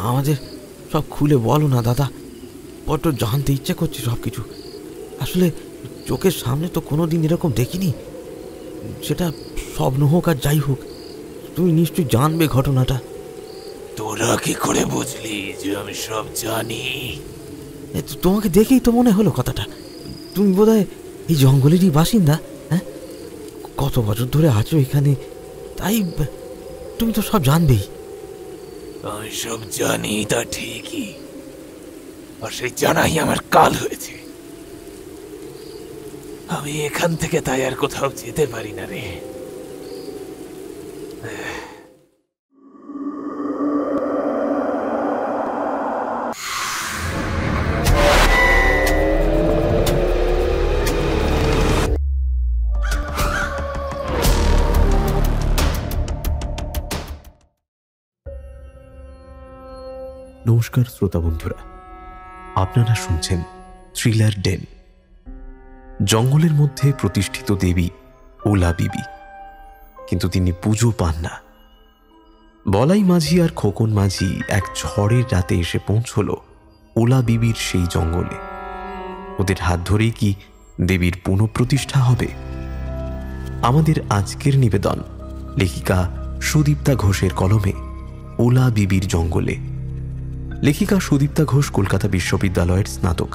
আমাদের সব খুলে বলো না দাদা, বড্ড জানতে ইচ্ছে করছে সব কিছু। আসলে চোখের সামনে তো কোনোদিন এরকম দেখিনি। সেটা স্বপ্ন হোক আর যাই হোক, তুমি নিশ্চয়ই জানবে ঘটনাটা। তোরা কি করে বুঝলি যে আমি সব জানি? তোমাকে দেখেই তো মনে হলো কথাটা। তুমি বোধহয় এই জঙ্গলেরই বাসিন্দা। হ্যাঁ, কত বছর ধরে আছো এখানে, তাই তুমি তো সব জানবেই। আমি সব জানি তা ঠিকই, আর সেই জানাই আমার কাল হয়েছে। আমি এখান থেকে তাই আর কোথাও যেতে পারি না রে। নমস্কার শ্রোতা বন্ধুরা, আপনারা শুনছেন থ্রিলার ডেন। জঙ্গলের মধ্যে প্রতিষ্ঠিত দেবী ওলা বিবি, কিন্তু তিনি পুজো পান না। বলাই মাঝি আর খোকন মাঝি এক ঝড়ের রাতে এসে পৌঁছল ওলা বিবির সেই জঙ্গলে। ওদের হাত ধরেই কি দেবীর পুনঃপ্রতিষ্ঠা হবে? আমাদের আজকের নিবেদন লেখিকা সুদীপ্তা ঘোষের কলমে ওলা বিবির জঙ্গলে। লেখিকা সুদীপ্তা ঘোষ কলকাতা বিশ্ববিদ্যালয়ের স্নাতক।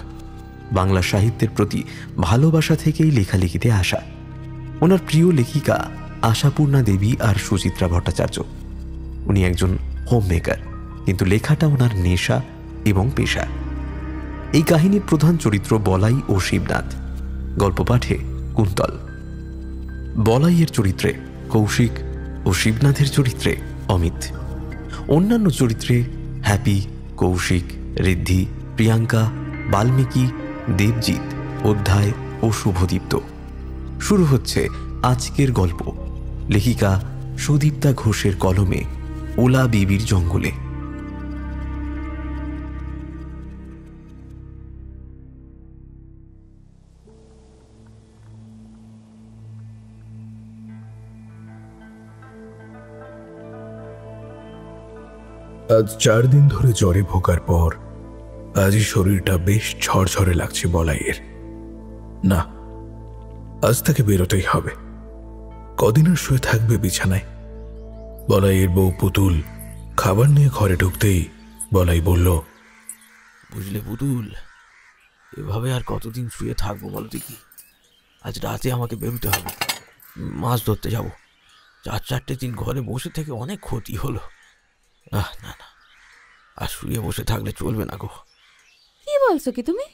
বাংলা সাহিত্যের প্রতি ভালোবাসা থেকেই লেখালেখিতে আসা। ওনার প্রিয় লেখিকা আশাপূর্ণা দেবী আর সুচিত্রা ভট্টাচার্য। উনি একজন হোম মেকার, কিন্তু লেখাটা ওনার নেশা এবং পেশা। এই কাহিনীর প্রধান চরিত্র বলাই ও শিবনাথ, গল্প পাঠে কুন্তল। বলাইয়ের চরিত্রে কৌশিক ও শিবনাথের চরিত্রে অমিত। অন্যান্য চরিত্রে হ্যাপি, কৌশিক, ঋদ্ধি, প্রিয়াঙ্কা, বাল্মীকি, দেবজিৎ, অধ্যায় ও শুভদীপ্ত। শুরু হচ্ছে আজকের গল্প লেখিকা সুদীপ্তা ঘোষের কলমে ওলা বিবির জঙ্গলে। আজ 4 দিন ধরে জ্বরে ভোগার পর আজই শরীরটা বেশ ঝরঝরে লাগছে বলাইয়ের। না, আজ তাকে বেরোতেই হবে। কদিন আর শুয়ে থাকবে বিছানায়? বলাইয়ের বউ পুতুল খাবার নিয়ে ঘরে ঢুকতেই বলাই বলল, বুঝলে পুতুল, এভাবে আর কতদিন শুয়ে থাকবো বলো দেখি? আজ রাতে আমাকে বেরোতে হবে, মাছ ধরতে যাব। 4-4টে দিন ঘরে বসে থেকে অনেক ক্ষতি হলো। না না, আর শুয়ে বসে থাকলে চলবে না গো। কি বলছো কি তুমি?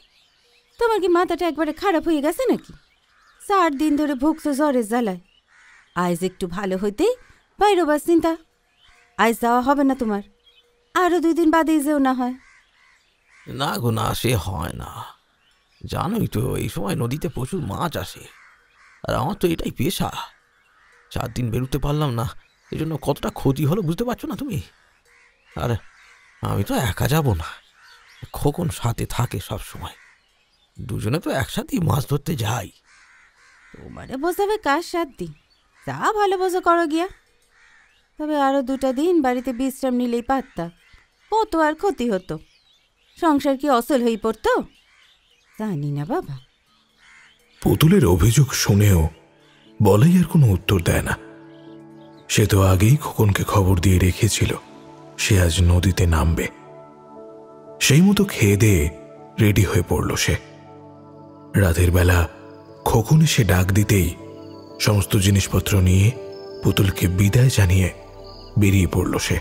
তোমার কি মাথাটা একবারে খারাপ হয়ে গেছে নাকি? 4 দিন ধরে ভুগছো জ্বরের জ্বালায়। আজ একটু ভালো হইতেই বাইরোবার চিন্তা। আজ যাওয়া হবে না তোমার, আরো 2 দিন বাদেই যেও না হয়। না গো না, সে হয় না। জানোই তো এই সময় নদীতে প্রচুর মাছ আসে, আর আমার তো এটাই পেশা। 4 দিন বেরোতে পারলাম না, এই জন্য কতটা ক্ষতি হলো বুঝতে পারছো না তুমি? আর আমি তো একা যাব না, খোকন সাথে থাকে সব সময়। দুজনে তো একসাথেই মাছ ধরতে যাই। তোমারে বোঝাবে কার সাথে? যা ভালো বোঝো করো গিয়া। তবে আরো 2টা দিন বাড়িতে বিশ্রাম নিলেই পারতা, কত আর ক্ষতি হতো। সংসার কি অচল হয়ে পড়তো? জানি না বাবা। পুতুলের অভিযোগ শুনেও বলাই আর কোনো উত্তর দেয় না। সে তো আগেই খোকনকে খবর দিয়ে রেখেছিল সে আজ নদীতে নামবে। সেই মতো খেয়ে দিয়ে রেডি হয়ে পড়ল সে। রাতের বেলা খোকন এসে ডাক দিতেই সমস্ত জিনিসপত্র নিয়ে পুতুলকে বিদায় জানিয়ে বেরিয়ে পড়ল সে।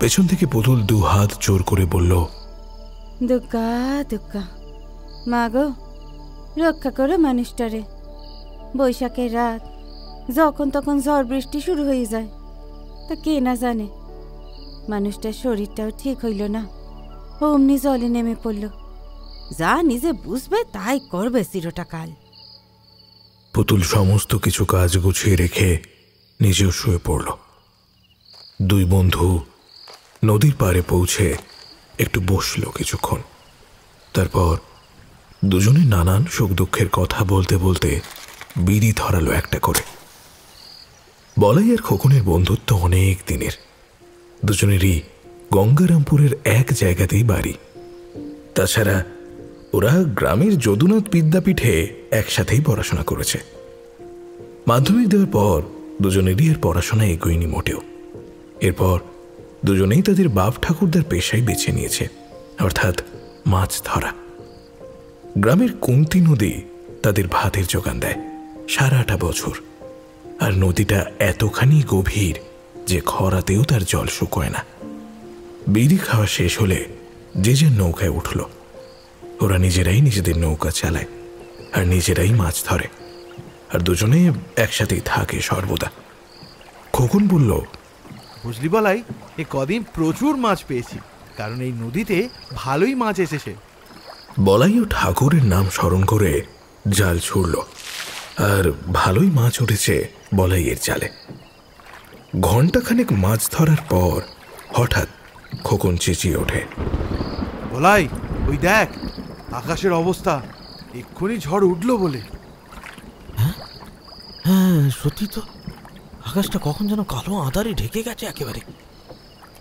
পেছন থেকে পুতুল 2 হাত জোর করে বলল, দুগ্গা দুগ্গা, মা গো রক্ষা করো মানুষটারে। বৈশাখের রাত, যখন তখন ঝড় বৃষ্টি শুরু হয়ে যায়। তা কে না জানে মানুষটার শরীরটাও ঠিক হইল না, অমনি জলে নেমে পড়ল। যা নিজে বুঝবে তাই করবে চিরটা কাল। পুতুল সমস্ত কিছু কাজ গুছিয়ে রেখে নিজেও শুয়ে পড়ল। 2 বন্ধু নদীর পাড়ে পৌঁছে একটু বসল কিছুক্ষণ। তারপর দুজনে নানান সুখ দুঃখের কথা বলতে বলতে বিড়ি ধরালো একটা করে। বলাই আর খোকনের বন্ধুত্ব অনেক দিনের। দুজনেরই গঙ্গারামপুরের এক জায়গাতেই বাড়ি। তাছাড়া ওরা গ্রামের যদুনাথ বিদ্যাপীঠে একসাথেই পড়াশোনা করেছে। মাধ্যমিক দেওয়ার পর দুজনেরই আর পড়াশোনা এগোয়নি মোটেও। এরপর দুজনেই তাদের বাপ ঠাকুরদার পেশায় বেছে নিয়েছে, অর্থাৎ মাছ ধরা। গ্রামের কুন্তি নদী তাদের ভাতের যোগান দেয় সারাটা বছর, আর নদীটা এতখানি গভীর যে খরাতেও তার জল শুকোয় না। বিড়ি খাওয়া শেষ হলে যে যে নৌকায় উঠল। ওরা নিজেরাই নিজেদের নৌকা চালায় আর নিজেরাই মাছ ধরে, আর দুজনে একসাথেই থাকে সর্বদা। খোকন বলল, বুঝলি বলাই, এ কদিন প্রচুর মাছ পেয়েছি, কারণ এই নদীতে ভালোই মাছ এসেছে। বলাইও ঠাকুরের নাম স্মরণ করে জাল ছুড়ল, আর ভালোই মাছ উঠেছে বলাইয়ের জালে। ঘণ্টাখানেক মাছ ধরার পর হঠাৎ খোকন চেঁচিয়ে ওঠে, বলাই, ওই দেখ আকাশের অবস্থা, এক্ষুনি ঝড় উঠল বলে। হ্যাঁ সত্যি তো, আকাশটা কখন যেন কালো আঁধারে ঢেকে গেছে একেবারে।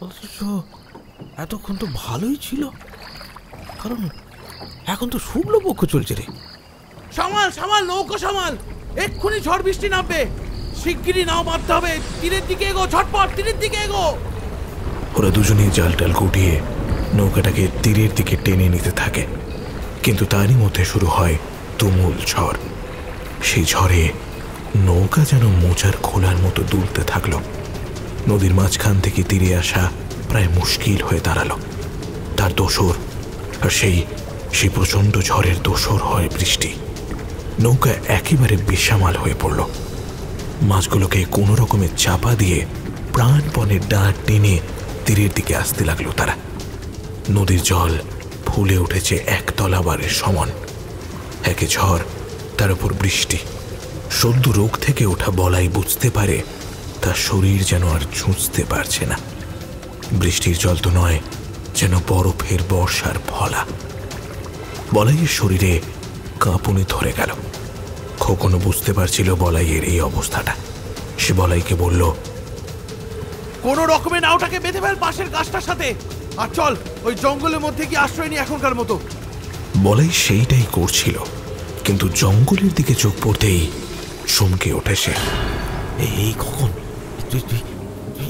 অথচ এতক্ষণ তো ভালোই ছিল, কারণ এখন তো শুক্ল পক্ষ চলছে রে। সামাল সামাল, নৌকো সামাল, এক্ষুনি ঝড় বৃষ্টি নামবে, শিগগিরই নাও মারতে হবে। তীরের দিকে এগো, ঝটপট তীরের দিকে এগো। ওরা দুজনেই জাল টাল গুটিয়ে নৌকাটাকে তীরের দিকে টেনে নিতে থাকে, কিন্তু তারই মধ্যে শুরু হয় তুমুল ঝড়। সেই ঝড়ে নৌকা যেন মোচার খোলার মতো দুলতে থাকলো। নদীর মাঝখান থেকে তীরে আসা প্রায় মুশকিল হয়ে দাঁড়ালো। তার দোসর, আর সেই প্রচণ্ড ঝড়ের দোসর হয় বৃষ্টি। নৌকা একেবারে বেসামাল হয়ে পড়ল। মাছগুলোকে কোনো রকমের চাপা দিয়ে প্রাণপণে ডাঁট টেনে তীরের দিকে আসতে লাগলো তারা। নদীর জল ফুলে উঠেছে একতলা বারের সমান। একে ঝড়, তার উপর বৃষ্টি। সদ্য রোগ থেকে ওঠা বলাই বুঝতে পারে তার শরীর যেন আর ঝুঁচতে পারছে না। বৃষ্টির জল তো নয়, যেন বরফের বর্ষার ফলা। বলাইয়ের শরীরে কাঁপুনি ধরে গেল। খোকনও বুঝতে পারছিল বলাইয়ের এই অবস্থাটা। সে বলাইকে বলল, কোন রকমে নাওটাকে বেঁধে ফেল পাশের গাছটার সাথে, আর চল ওই জঙ্গলের মধ্যে কি আশ্রয় নি এখনকার মতো। বলাই সেইটাই করছিল, কিন্তু জঙ্গলের দিকে চোখ পড়তেই চমকে ওঠে সে। এই কখন তুই তুই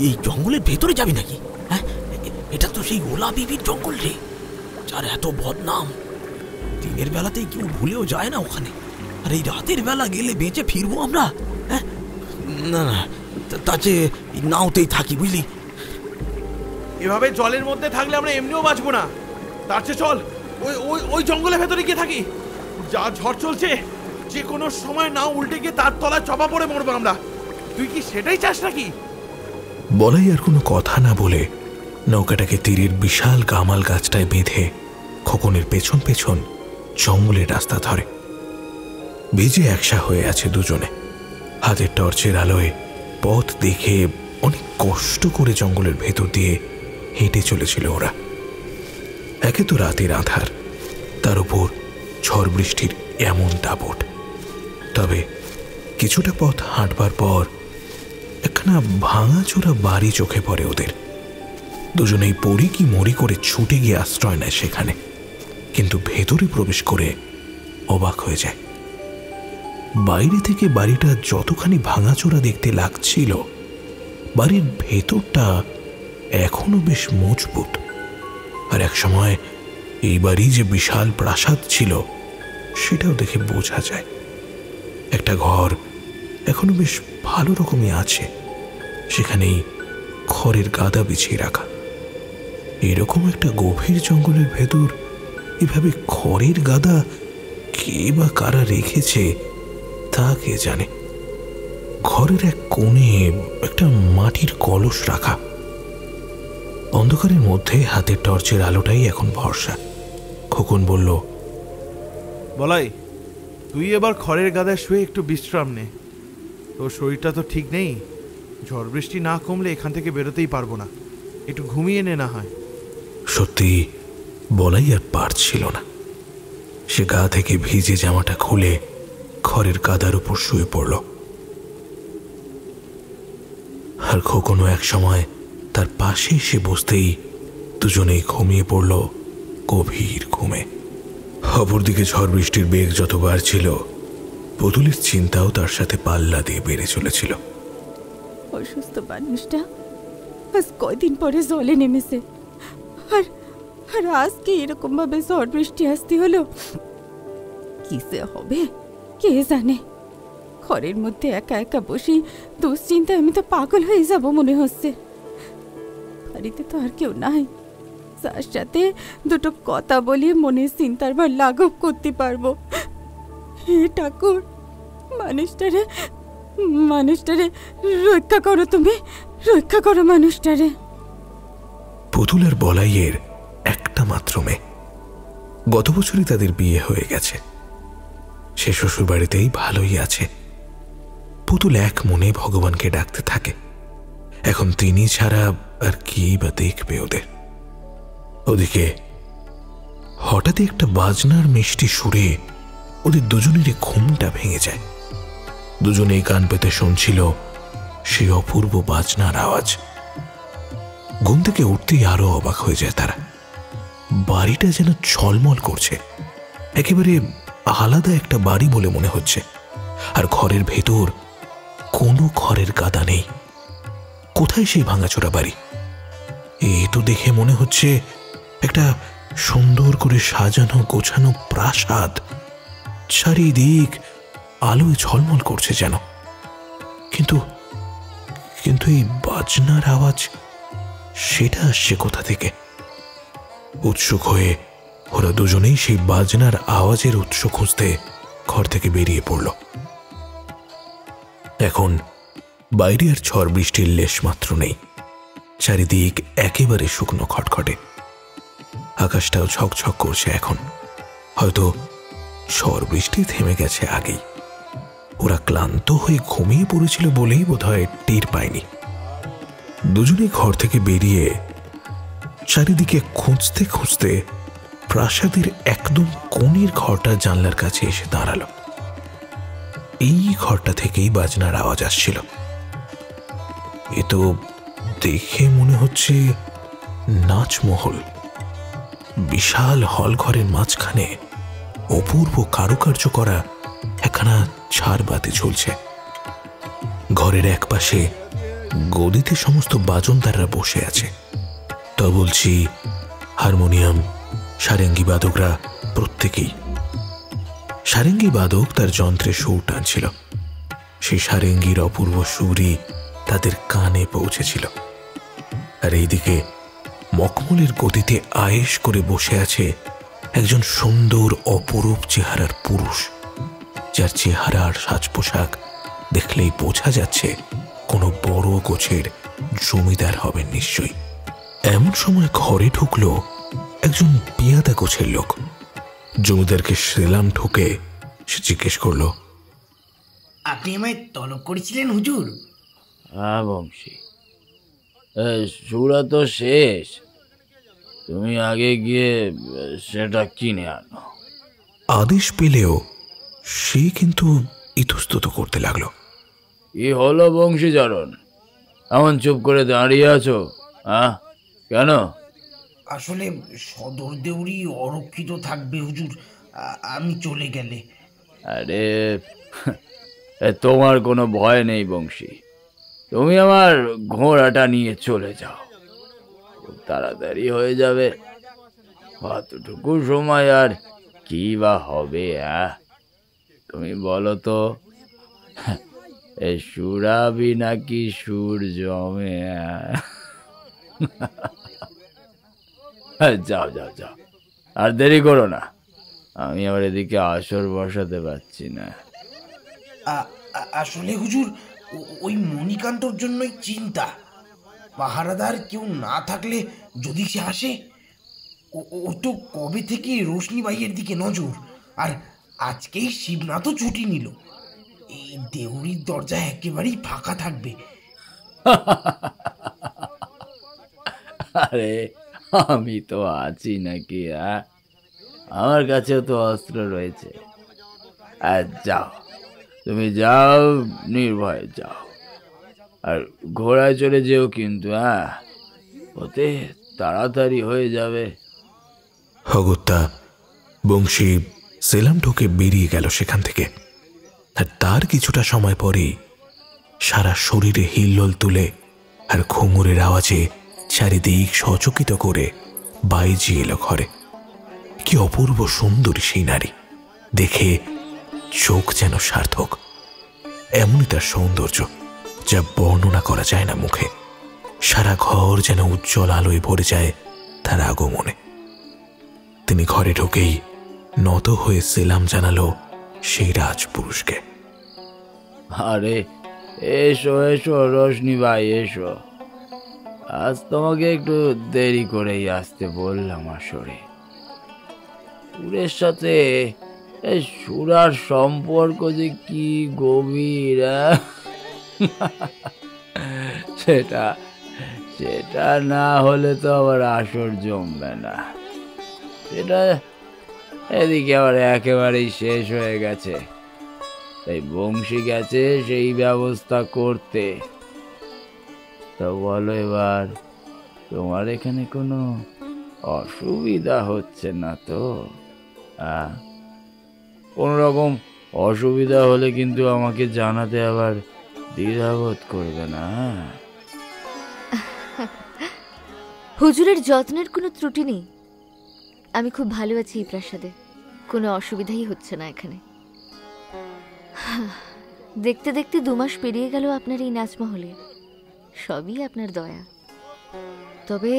এই জঙ্গলের ভেতরে যাবি নাকি? হ্যাঁ, এটা তো সেই ওলা বিবির জঙ্গল রে, যার এত বদনাম। দিনের বেলাতেই কেউ ভুলেও যায় না ওখানে, আর এই রাতের বেলা গেলে বেঁচে ফিরবো আমরা? হ্যাঁ, না না, তার চেয়ে নাওতেই থাকি, বুঝলি? এভাবে জলের মধ্যে থাকলে আমরা এমনিও বাঁচবো না। তার চেয়ে চল ওই ওই ওই জঙ্গলের ভেতরে গিয়ে থাকি। যা ঝড় চলছে, যে কোনো সময় নাও উল্টে গিয়ে তার তলায় চাপা পড়ে মরবো আমরা। তুই কি সেটাই চাস নাকি? বলাই আর কোনো কথা না বলে নৌকাটাকে তীরের বিশাল গামাল গাছটায় বেঁধে খোকনের পেছন পেছন জঙ্গলের রাস্তা ধরে। ভিজে একসা হয়ে আছে দুজনে। হাতের টর্চের আলোয় পথ দেখে অনেক কষ্ট করে জঙ্গলের ভেতর দিয়ে হেঁটে চলেছিল ওরা। একে তো রাতের আঁধার, তার উপর ঝড় বৃষ্টির এমন দাপট। তবে কিছুটা পথ হাঁটবার পর একখানা ভাঙাচোরা বাড়ি চোখে পড়ে ওদের। দুজনেই পড়ি কি মরি করে ছুটে গিয়ে আশ্রয় নেয় সেখানে, কিন্তু ভেতরে প্রবেশ করে অবাক হয়ে যায়। বাইরে থেকে বাড়িটা যতখানি ভাঙাচোরা দেখতে লাগছিল, বাড়ির ভেতরটা এখনো বেশ মজবুত। আর এক সময় এই বাড়ি যে বিশাল প্রাসাদ ছিল সেটাও দেখে বোঝা যায়। একটা ঘর এখনো বেশ ভালো রকমই আছে, সেখানেই খড়ের গাদা বিছিয়ে রাখা। এরকম একটা গভীর জঙ্গলের ভেতর এভাবে খড়ের গাদা কে বা কারা রেখেছে তা কে জানে। ঘরের এক কোণে একটা মাটির কলস রাখা। অন্ধকারের মধ্যে হাতের টর্চের আলোটাই এখন ভরসা। খোকন বলল, বলাই, তুই এবার খড়ের গাদায় শুয়ে একটু বিশ্রাম নে। তোর শরীরটা তো ঠিক নেই, ঝড় বৃষ্টি না কমলে এখান থেকে বেরোতেই পারবো না। একটু ঘুমিয়ে নে না হয়। সত্যি বলাই আর পারছিল না। সে গা থেকে ভিজে জামাটা খুলে খড়ের কাদার উপর শুয়ে পড়ল। আর খোকনও এক সময় তার পাশে এসে বসতেই দুজনেই ঘুমিয়ে পড়ল গভীর ঘুমে। অপরদিকে ঝড় বৃষ্টির বেগ যত বাড়ছিল, পুতুলের চিন্তাও তার সাথে পাল্লা দিয়ে বেড়ে চলেছিল। অসুস্থ মানুষটা আজ কয়দিন পরে জলে নেমেছে, আর আর আজকে এরকম ভাবে ঝড় বৃষ্টি আসতে হলো। কিসে হবে কে জানে। ঘরের মধ্যে একা একা বসে দুশ্চিন্তায় আমি তো পাগল হয়ে যাব মনে হচ্ছে। বাড়িতে তো আর কেউ নাই যার সাথে দুটো কথা বলিয়ে মনের চিন্তার ভার লাঘব করতে পারবো। হে ঠাকুর, মানুষটারে মানুষটারে রক্ষা করো, তুমি রক্ষা করো মানুষটারে। পুতুলের বলাইয়ের একটা মাত্র মেয়ে। গত বছরই তাদের বিয়ে হয়ে গেছে। সে শ্বশুর বাড়িতেই ভালোই আছে। পুতুল এক মনে ভগবানকে ডাকতে থাকে। এখন তিনি ছাড়া আর কি বা দেখবে ওদের। ওদিকে হঠাৎই একটা বাজনার মিষ্টি সুরে ওদের দুজনেরই ঘুমটা ভেঙে যায়। দুজনেই কান পেতে শুনছিল সেই অপূর্ব বাজনার আওয়াজ। ঘুম থেকে উঠতেই আরো অবাক হয়ে যায় তারা। বাড়িটা যেন ঝলমল করছে, একেবারে আলাদা একটা বাড়ি বলে মনে হচ্ছে। আর ঘরের ভেতর কোনো ঘরের গাদা নেই। কোথায় সেই ভাঙাচোরা বাড়ি? এ তো দেখে মনে হচ্ছে একটা সুন্দর করে সাজানো গোছানো প্রাসাদ। চারিদিক আলোয় ঝলমল করছে যেন। কিন্তু কিন্তু এই বাজনার আওয়াজ, সেটা আসছে কোথা থেকে? উৎসুক হয়ে ওরা দুজনেই সেই বাজনার আওয়াজের উৎস খুঁজতে ঘর থেকে বেরিয়ে পড়ল। এখন বাইরে আর ঝড় বৃষ্টির লেশ মাত্র নেই। চারিদিক একেবারে শুকনো খটখটে। আকাশটাও ঝকঝক করছে এখন। হয়তো ঝড় বৃষ্টি থেমে গেছে আগেই। ওরা ক্লান্ত হয়ে ঘুমিয়ে পড়েছিল বলেই বোধহয় টের পায়নি। দুজনেই ঘর থেকে বেরিয়ে চারিদিকে খুঁজতে খুঁজতে প্রাসাদের একদম কোণের ঘরটা জানলার কাছে এসে দাঁড়ালো। এই ঘরটা থেকেই বাজনার আওয়াজ আসছিল। এ তো দেখে মনে হচ্ছে নাচমহল। বিশাল হল ঘরের মাঝখানে অপূর্ব কারুকার্য করা একখানা ঝাড়বাতি ঝুলছে। ঘরের এক পাশে গদিতে সমস্ত বাজনদাররা বসে আছে। তবলছি, হারমোনিয়াম, সারেঙ্গি বাদকরা প্রত্যেকেই। সারেঙ্গি বাদক তার যন্ত্রে সুর টানছিল। সেই সারেঙ্গির অপূর্ব সুরই তাদের কানে পৌঁছেছিল। আর এইদিকে মখমলের গদিতে আয়েশ করে বসে আছে একজন সুন্দর অপরূপ চেহারার পুরুষ, যার চেহারা আর সাজ পোশাক দেখলেই বোঝা যাচ্ছে কোনো বড় গোছের জমিদার হবেন নিশ্চয়ই। এমন সময় ঘরে ঢুকলো একজন পিয়াদা গোছের লোক। জমিদারকে সেলাম ঠুকে সে জিজ্ঞেস করলো, আপনি আমায় তলব করেছিলেন হুজুর? হ্যাঁ বংশী, সুরা তো শেষ। তুমি আগে গিয়ে সেটা কিনে আনো। আদেশ পেলেও সে কিন্তু ইতস্তত করতে লাগলো। কি হলো বংশীচরণ, এমন চুপ করে দাঁড়িয়ে আছো? হ্যাঁ, কেন? আসলে সদর দেউরি অরক্ষিত থাকবে হুজুর, আমি চলে গেলে। আরে তোমার কোনো ভয় নেই বংশী। তুমি আমার ঘোড়াটা নিয়ে চলে যাও, খুব তাড়াতাড়ি হয়ে যাবে। কতটুকু সময় আর কি বা হবে? তুমি বলো তো, সুরাবি নাকি সুর জমে? যাও যাও যাও, আর দেরি করো না। আমি আবার এদিকে আসর বসাতে পারছি না। আসলে হুজুর, ওই মণিকান্তর জন্যই চিন্তা। পাহারাদার কেউ না থাকলে যদি সে আসে, ও তো কবে থেকে রোশনি বাইয়ের দিকে নজর। আর আজকেই শিবনাথও ছুটি নিল। এই দেউরির দরজা একেবারেই ফাঁকা থাকবে। আরে আমি তো আছি নাকি? আমার কাছেও তো অস্ত্র রয়েছে। আর যাও, তুমি যাও, নির্ভয়ে যাও। আর ঘোড়ায় চলে যেও কিন্তু, ওতে তাড়াতাড়ি হয়ে যাবে। অগত্যা বংশী সেলাম ঢোকে বেরিয়ে গেল সেখান থেকে। আর তার কিছুটা সময় পরেই সারা শরীরে হিল্লোল তুলে আর ঘুঙুরের আওয়াজে চারিদিক সচকিত করে বাইজি এলো ঘরে। কি অপূর্ব সুন্দরী সেই নারী, দেখে চোখ যেন সার্থক। এমনই তার সৌন্দর্য যা বর্ণনা করা যায় না মুখে। সারা ঘর যেন উজ্জ্বল আলোয় ভরে যায় তার আগমনে। তিনি ঘরে ঢুকেই নত হয়ে সেলাম জানালো সেই রাজপুরুষকে। আরে এসো এসো রোশনি ভাই, এসো। আজ তোমাকে একটু দেরি করেই আসতে বললাম আসরে। সুরের সাথে এই সুরার সম্পর্ক যে কি গভীর, সেটা সেটা না হলে তো আবার আসর জমবে না। সেটা এদিকে আবার একেবারেই শেষ হয়ে গেছে, তাই বংশী গেছে সেই ব্যবস্থা করতে। তা বলো এবার, তোমার এখানে কোনো অসুবিধা হচ্ছে না তো? কোনো রকম অসুবিধা হলে কিন্তু আমাকে জানাতে আবার দ্বিধাবোধ করবে না। হুজুরের যত্নের কোনো ত্রুটি নেই। আমি খুব ভালো আছি এই প্রাসাদে, কোনো অসুবিধাই হচ্ছে না এখানে। দেখতে দেখতে 2 মাস পেরিয়ে গেল আপনার এই নাচমহলে। সবই আপনার দয়া। তবে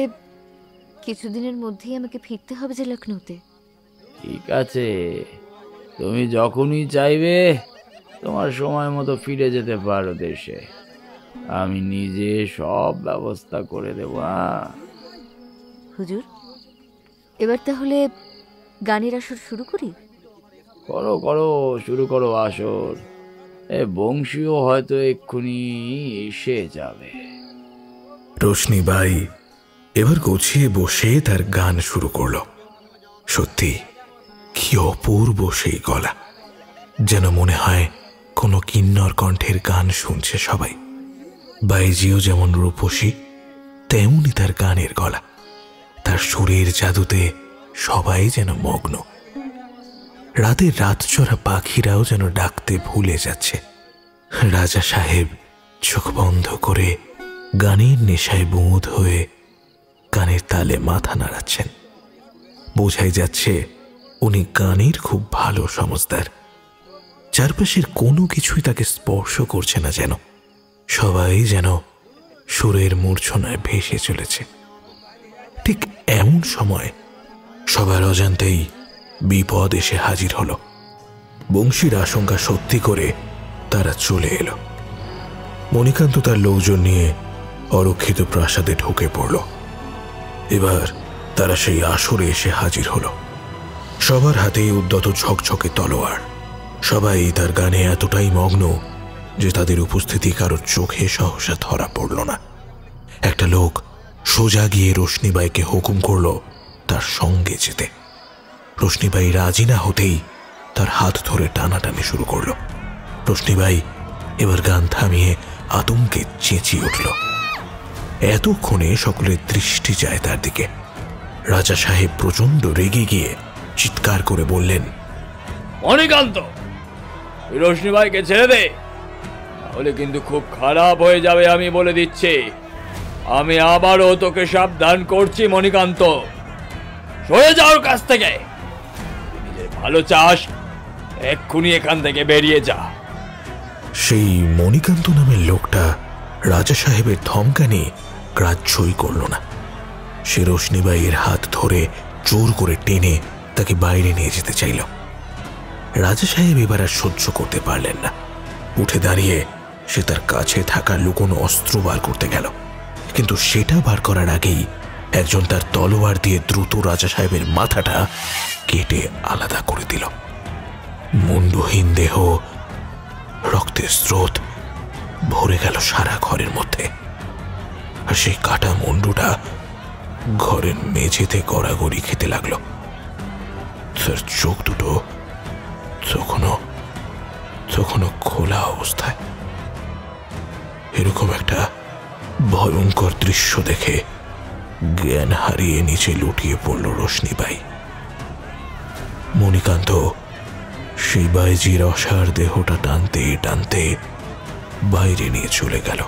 কিছুদিনের মধ্যেই আমাকে ফিরতে হবে যে লখনৌতে। ঠিক আছে, তুমি যখনই চাইবে তোমার সময় মতো ফিরে যেতে পারো দেশে। আমি নিজে সব ব্যবস্থা করে দেব। হুজুর, এবার তাহলে গানের আসর শুরু করি? করো করো, শুরু করো আসর। বংশীও হয়তো এক্ষুনি এসে যাবে। রোশনি বাই এবার গুছিয়ে বসে তার গান শুরু করলো। সত্যি কি অপূর্ব সেই গলা, যেন মনে হয় কোনো কিন্নর কণ্ঠের গান শুনছে সবাই। বাইজিও যেমন রূপসী, তেমনি তার গানের গলা। তার সুরের জাদুতে সবাই যেন মগ্ন। রাতের রাতচরা পাখিরাও যেন ডাকতে ভুলে যাচ্ছে। রাজা সাহেব চোখ বন্ধ করে গানের নেশায় বুঁদ হয়ে গানের তালে মাথা নাড়াচ্ছেন। বোঝাই যাচ্ছে উনি গানের খুব ভালো সমজদার। চারপাশের কোনো কিছুই তাকে স্পর্শ করছে না, যেন সবাই যেন সুরের মূর্ছনায় ভেসে চলেছে। ঠিক এমন সময় সবার অজান্তেই বিপদ এসে হাজির হলো। বংশীর আশঙ্কা সত্যি করে তারা চলে এলো। মণিকান্ত তার লোকজন নিয়ে অরক্ষিত প্রাসাদে ঢুকে পড়ল। এবার তারা সেই আসরে এসে হাজির হলো। সবার হাতেই উদ্যত ঝকঝকে তলোয়ার। সবাই তার গানে এতটাই মগ্ন যে তাদের উপস্থিতি কারোর চোখে সহসা ধরা পড়ল না। একটা লোক সোজা গিয়ে রোশনিবাইকে হুকুম করল তার সঙ্গে যেতে। রোশনিবাই রাজি না হতেই তার হাত ধরে টানাটানি শুরু করল। রোশনিবাই এবার গান থামিয়ে আতঙ্কে চেঁচিয়ে উঠল। এতক্ষণে সকলের দৃষ্টি যায় তার দিকে। রাজা সাহেব প্রচন্ড রেগে গিয়ে চিৎকার করে বললেন, মণিকান্ত, রোশনিবাইকে ছেড়ে দে, তাহলে কিন্তু খুব খারাপ হয়ে যাবে, আমি বলে দিচ্ছি। আমি আবারও তোকে সাবধান করছি মণিকান্ত, সরে যাওয়ার কাছ থেকে। নিজের ভালো চাস, এক্ষুনি এখান থেকে বেরিয়ে যা। সেই মণিকান্ত নামের লোকটা রাজা সাহেবের ধমকানি গ্রাহ্যই করল না। সে রোশনিবাইয়ের হাত ধরে জোর করে টেনে তাকে বাইরে নিয়ে যেতে চাইল। রাজা সাহেব এবার আর সহ্য করতে পারলেন না। উঠে দাঁড়িয়ে সে তার কাছে থাকা লুকোনো অস্ত্র বার করতে গেল, কিন্তু সেটা বার করার আগেই একজন তার তলোয়ার দিয়ে দ্রুত রাজা সাহেবের মাথাটা কেটে আলাদা করে দিল। মুন্ডহীন দেহ, রক্তের স্রোত ভরে গেল সারা ঘরের মধ্যে। আর সেই কাটা মুন্ডুটা ঘরের মেঝেতে গড়াগড়ি খেতে লাগলো। তার চোখ দুটো তখনও খোলা অবস্থায়। এরকম একটা ভয়ঙ্কর দৃশ্য দেখে জ্ঞান হারিয়ে নিচে লুটিয়ে পড়ল রোশনীবাই। মণিকান্ত সেই বাইজির অসার দেহটা টানতে টানতে বাইরে নিয়ে চলে গেল।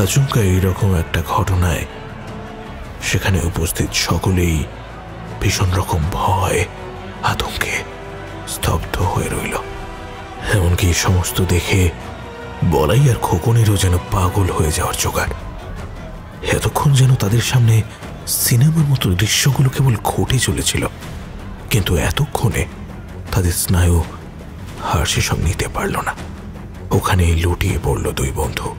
আচমকা এইরকম একটা ঘটনায় সেখানে উপস্থিত সকলেই ভীষণ রকম ভয় আতঙ্কে স্তব্ধ হয়ে রইল। এমনকি সমস্ত দেখে বলাই আর খোকনেরও যেন পাগল হয়ে যাওয়ার জোগাড়। এতক্ষণ যেন তাদের সামনে সিনেমার মতো দৃশ্যগুলো কেবল ঘটে চলেছিল, কিন্তু এতক্ষণে তাদের স্নায়ু আর সেসব নিতে পারল না। ওখানেই লুটিয়ে পড়ল দুই বন্ধু।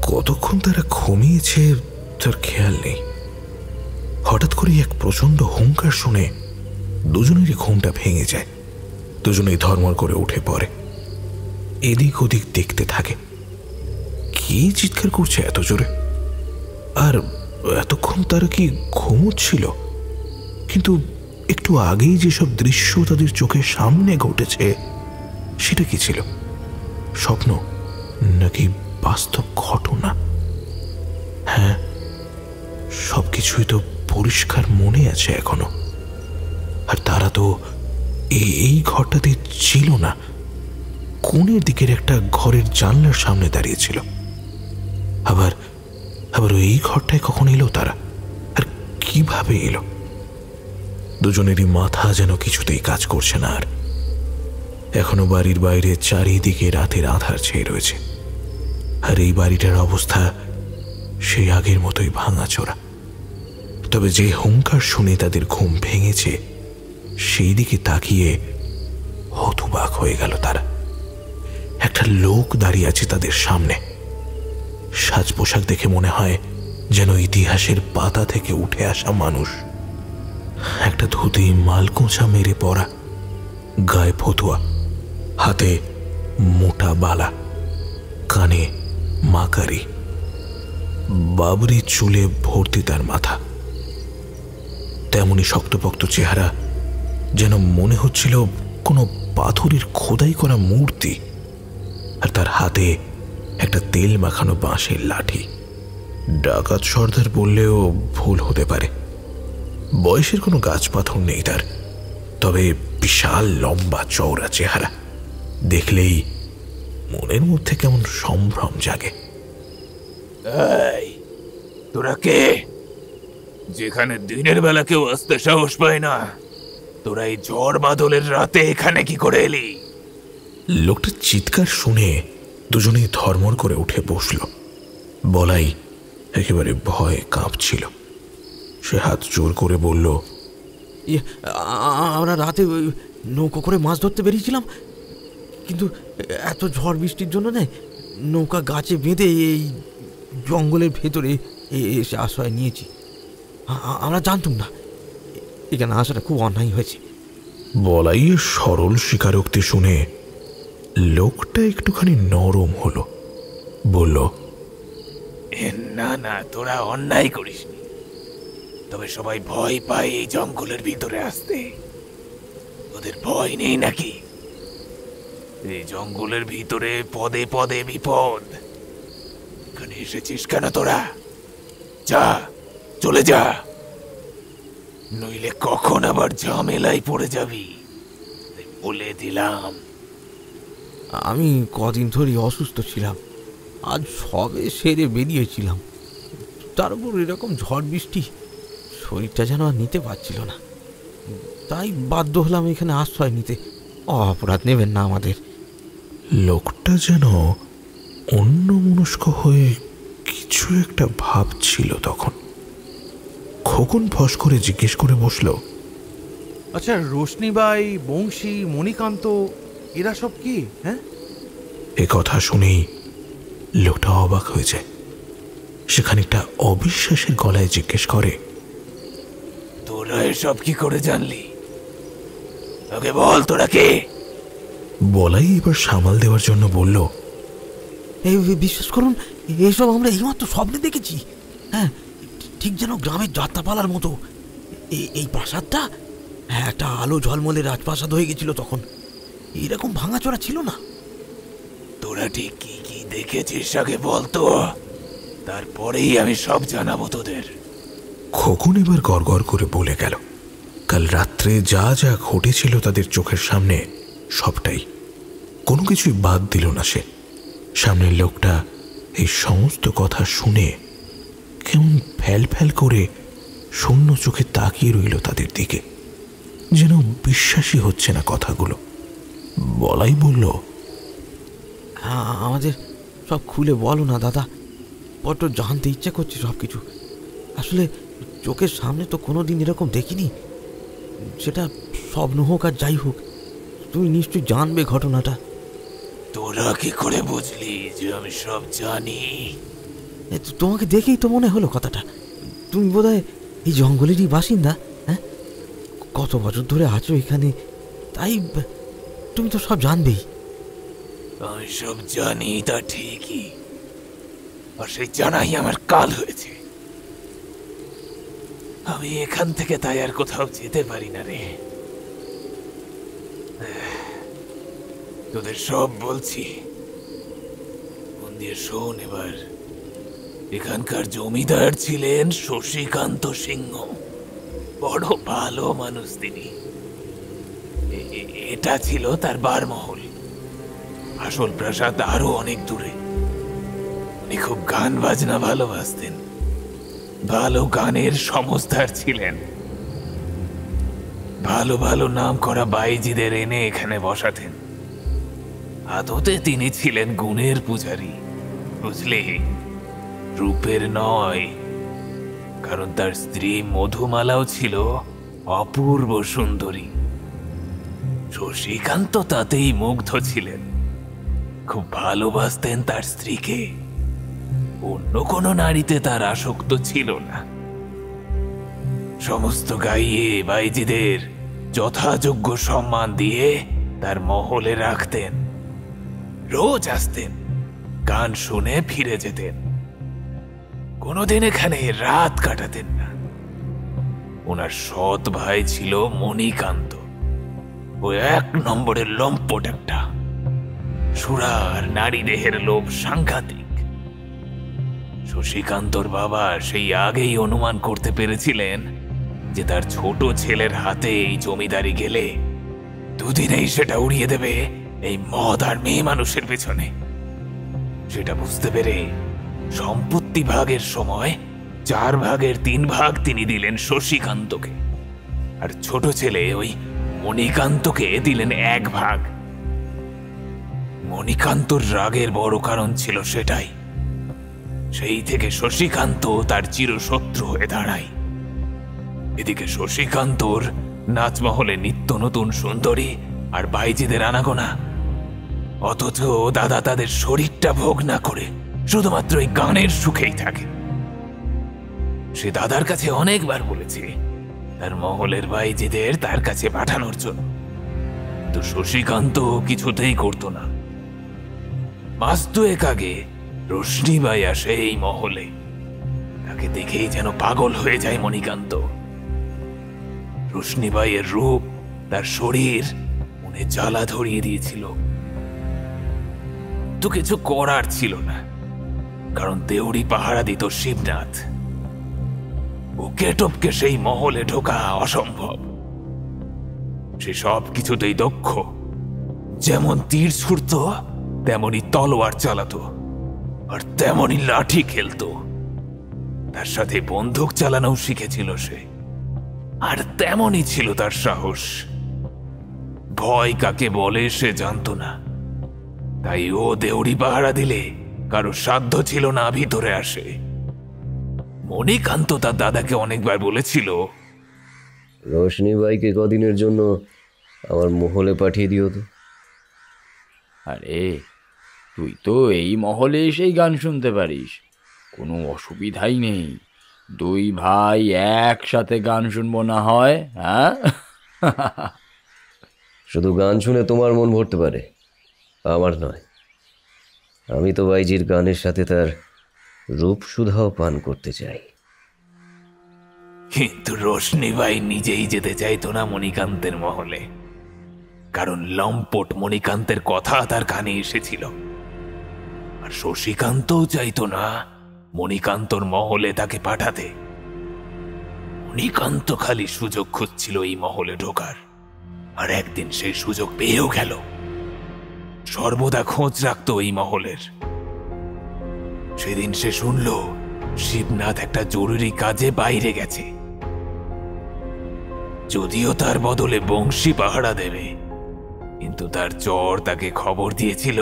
কতক্ষণ তারা ঘুমিয়েছে তার খেয়াল নেই। হঠাৎ করে এক প্রচন্ড হুঙ্কার শুনে দুজনেরই ঘুমটা ভেঙে যায়। দুজনেই ধর্মর করে উঠে পড়ে, এদিক ওদিক দেখতে থাকে। কি চিৎকার করছে এত জোরে? আর এতক্ষণ তারা কি ঘুমোচ্ছিল? কিন্তু একটু আগেই যেসব দৃশ্য তাদের চোখের সামনে ঘটেছে সেটা কি ছিল? স্বপ্ন নাকি বাস্তব ঘটনা? হ্যাঁ, সবকিছুই তো পরিষ্কার মনে আছে এখনো। আর তারা তো এই ঘরটাতে ছিল না, কোণের দিকের একটা ঘরের জানলার সামনে দাঁড়িয়েছিল। আবার এই ঘরটায় কখন এলো তারা, আর কিভাবে এলো? দুজনেরই মাথা যেন কিছুতেই কাজ করছে না। আর এখনো বাড়ির বাইরে চারিদিকে রাতের আধার ছেয়ে রয়েছে, আর এই বাড়িটার অবস্থা সেই আগের মতোই ভাঙাচোরা। তবে যে হুঙ্কার শুনে তাদের ঘুম ভেঙেছে সেই দিকে তাকিয়ে হতবাক হয়ে গেল তারা। একটা লোক দাঁড়িয়ে আছে তাদের সামনে। সাজ পোশাক দেখে মনে হয় যেন ইতিহাসের পাতা থেকে উঠে আসা মানুষ। একটা ধুতি মালকোঁচা মেরে পরা, গায়ে ফতুয়া, হাতে মোটা বালা, কানে মাকারি, বাবরি চুলে ভর্তি তার মাথা। তেমনি শক্তপোক্ত চেহারা, যেন মনে হচ্ছিল কোনো পাথরের খোদাই করা মূর্তি। আর তার হাতে একটা তেল মাখানো বাঁশের লাঠি। ডাকাত সর্দার বললেও ভুল হতে পারে। বয়সের কোনো গাছ পাথর নেই তার, তবে বিশাল লম্বা চওড়া চেহারা। দেখলেই মনের মধ্যে কেমন সম্ভ্রম জাগে। এই, তোরা কে? যেখানে দিনের বেলা কেউ আসতে সাহস পায় না, তোরা এই ঝড় বাদলের রাতে এখানে কি করে এলি? লোকটার চিৎকার শুনে দুজনেই ধর্মর করে উঠে বসল। বলাই একেবারে ভয়ে কাঁপছিল। সে হাত জোর করে বলল, আমরা রাতে নৌকো করে মাছ ধরতে বেরিয়েছিলাম, কিন্তু এত ঝড় বৃষ্টির জন্য না নৌকা গাছে বেঁধে এই জঙ্গলের ভেতরে এসে আশ্রয় নিয়েছি। আমরা জানতাম না, এখানে আসাটা খুব অন্যায় হয়েছে। বলাইয়ের সরল স্বীকারোক্তি শুনে লোকটা একটুখানি নরম হলো। বলল, না না, তোরা অন্যায় করিসনি, তবে সবাই ভয় পায় এই জঙ্গলের ভিতরে আসতে। ওদের ভয় নেই নাকি? এই জঙ্গলের ভিতরে পদে পদে বিপদ। এখানে এসেছিস কেন তোরা? যা, চলে যা, নইলে কখন আবার ঝামেলায় পড়ে যাবি, বলে দিলাম। আমি কদিন ধরে অসুস্থ ছিলাম, আজ সবে সেরে বেরিয়েছিলাম, তার উপর এরকম ঝড় বৃষ্টি, শরীরটা যেন আর নিতে পারছিল না, তাই বাধ্য হলাম এখানে আশ্রয় নিতে। অপরাধ নেবেন না আমাদের। লোকটা যেন অন্যমনস্ক হয়ে কিছু একটা ভাবছিল তখন। খোকন ফস করে জিজ্ঞেস করে বসল, আচ্ছা, রোশনীবাই, বংশী, মণিকান্ত এরা সব কি? হ্যাঁ, এ কথা শুনেই লোকটা অবাক হয়ে যায়। সে খানিকটা অবিশ্বাসের গলায় জিজ্ঞেস করে, তোরা এসব কি করে জানলি? তোকে বল, তোরা কে? বলাই এবার সামাল দেওয়ার জন্য বলল, এই বিশ্বাস করুন, এসব আমরা এইমাত্র স্বপ্নে দেখেছি। হ্যাঁ, ঠিক যেন গ্রামের যাত্রাপালার মতো। এই প্রাসাদটা একটা আলো ঝলমলে রাজপ্রাসাদ হয়ে গেছিল তখন। এরকম ভাঙাচোরা ছিল না। তোরা ঠিক কি কি দেখেছিস আগে বলতো, তারপরেই আমি সব জানাবো তোদের। খোকন এবার গড়গড় করে বলে গেল কাল রাত্রে যা যা ঘটেছিল তাদের চোখের সামনে সবটাই, কোনো কিছুই বাদ দিল না সে। সামনের লোকটা এই সমস্ত কথা শুনে কেমন ফ্যাল ফ্যাল করে শূন্য চোখে তাকিয়ে রইল তাদের দিকে, যেন বিশ্বাসই হচ্ছে না কথাগুলো। বলাই বলল, আমাদের সব খুলে বলো না দাদা, বড্ড জানতে ইচ্ছে করছে সব কিছু। আসলে চোখের সামনে তো কোনোদিন এরকম দেখিনি। সেটা স্বপ্ন হোক আর যাই হোক, তুমি নিশ্চয়ই জানবে ঘটনাটা। তোরা কি করে বুঝলি যে আমি সব জানি? তোমাকে দেখেই তো মনে হলো কথাটা। তুমি বোধহয় এই জঙ্গলেরই বাসিন্দা। হ্যাঁ, কত বছর ধরে আছো এখানে, তাই তুমি তো সব জানবেই। আমি সব জানি তা ঠিকই, আর সেই জানাই আমার কাল হয়েছে। আমি এখান থেকে তাই আর কোথাও যেতে পারি না রে। তোদের সব বলছি, মন দিয়ে শোন এবার। এখানকার জমিদার ছিলেন শশীকান্ত সিংহ, বড় ভালো মানুষ তিনি। এটা ছিল তার বারমহল। আসল প্রাসাদ আরো অনেক দূরে। উনি খুব গান বাজনা ভালোবাসতেন, ভালো গানের সমস্তার ছিলেন। ভালো ভালো নাম করা বাইজিদের এনে এখানে বসাতেন। আদতে তিনি ছিলেন গুণের পূজারী, বুঝলি, রূপের নয়। কারণ তার স্ত্রী মধুমালাও ছিল অপূর্ব সুন্দরী। শশীকান্ত তাতেই মুগ্ধ ছিলেন, খুব ভালোবাসতেন তার স্ত্রীকে। অন্য কোনো নারীতে তার আসক্ত ছিল না। সমস্ত গাইয়ে বাইজিদের যথাযোগ্য সম্মান দিয়ে তার মহলে রাখতেন। রোজ আসতেন, গান শুনে ফিরে যেতেন। কোনোদিন এখানে রাত কাটাতেন না। ওনার সৎ ভাই ছিল মণিকান্ত, ও 1 নম্বরের লম্পট একটা। সুরার নারী দেহের লোভ সাংঘাতিক। শশীকান্তর বাবা সেই আগেই অনুমান করতে পেরেছিলেন যে তার ছোট ছেলের হাতে এই জমিদারি গেলে দুদিনেই সেটা উড়িয়ে দেবে এই মদ আর মেয়ে মানুষের পেছনে। সেটা বুঝতে পেরে সম্পত্তি ভাগের সময় 4 ভাগের 3 ভাগ তিনি দিলেন শশীকান্তকে, আর ছোট ছেলে ওই মণিকান্তকে দিলেন 1 ভাগ। মণিকান্তর রাগের বড় কারণ ছিল সেটাই। সেই থেকে শশীকান্ত তার চিরশত্রু হয়ে দাঁড়ায়। এদিকে শশীকান্তর নাচমহলে নিত্য নতুন সুন্দরী আর বাইজিদের আনাগোনা, অথচ দাদা তাদের শরীরটা ভোগ না করে শুধুমাত্র এই গানের সুখেই থাকে। সে দাদার কাছে অনেকবার বলেছে তার মহলের বাইজিদের তার কাছে পাঠানোর জন্য, কিন্তু শশীকান্ত কিছুতেই করতো না। মাস 2 আগে রোশনীবাই আসে এই মহলে। তাকে দেখেই যেন পাগল হয়ে যায় মণিকান্ত। রোশনীবাইয়ের রূপ, তার শরীর মনে জ্বালা ধরিয়ে দিয়েছিল। তো কিছু করার ছিল না, কারণ দেউড়ি পাহারা দিত শিবনাথ। ওকে টপকে সেই মহলে ঢোকা অসম্ভব। সে সব কিছুতেই দক্ষ। যেমন তীর ছুড়ত, তেমনি তলোয়ার চালাতো, আর তেমনি লাঠি খেলতো। তার সাথে বন্দুক চালানোও শিখেছিল সে, আর তেমনই ছিল তার সাহস। ভয় কাকে বলে সে জানতো না, তাই ও দেউড়ি পাহারা দিলে কারো সাধ্য ছিল না ভিতরে আসে। মণিকান্ত তার দাদাকে অনেকবার বলেছিল, রোশনীবাইকে কদিনের জন্য আমার মহলে পাঠিয়ে দিও তো। আরে তুই তো এই মহলে এসেই গান শুনতে পারিস, কোনো অসুবিধাই নেই। 2 ভাই একসাথে গান শুনবো না হয়? হ্যাঁ, শুধু গান শুনে তোমার মন ভরতে পারে, আমার নয়। আমি তো বাইজির গানের সাথে তার রূপসুধাও পান করতে চাই। কিন্তু রোশনীবাই নিজেই যেতে চাইতো না মণিকান্তের মহলে, কারণ লম্পট মণিকান্তের কথা তার কানে এসেছিল। আর শশীকান্তও চাইতো না মণিকান্তর মহলে তাকে পাঠাতে। মণিকান্ত খালি সুযোগ খুঁজছিল এই মহলে ঢোকার, আর একদিন সেই সুযোগ পেয়েও গেল। সর্বদা খোঁজ রাখতো এই মহলের। সেদিন সে শুনল শিবনাথ একটা জরুরি কাজে বাইরে গেছে। যদিও তার বদলে বংশী পাহারা দেবে, কিন্তু তার চর তাকে খবর দিয়েছিল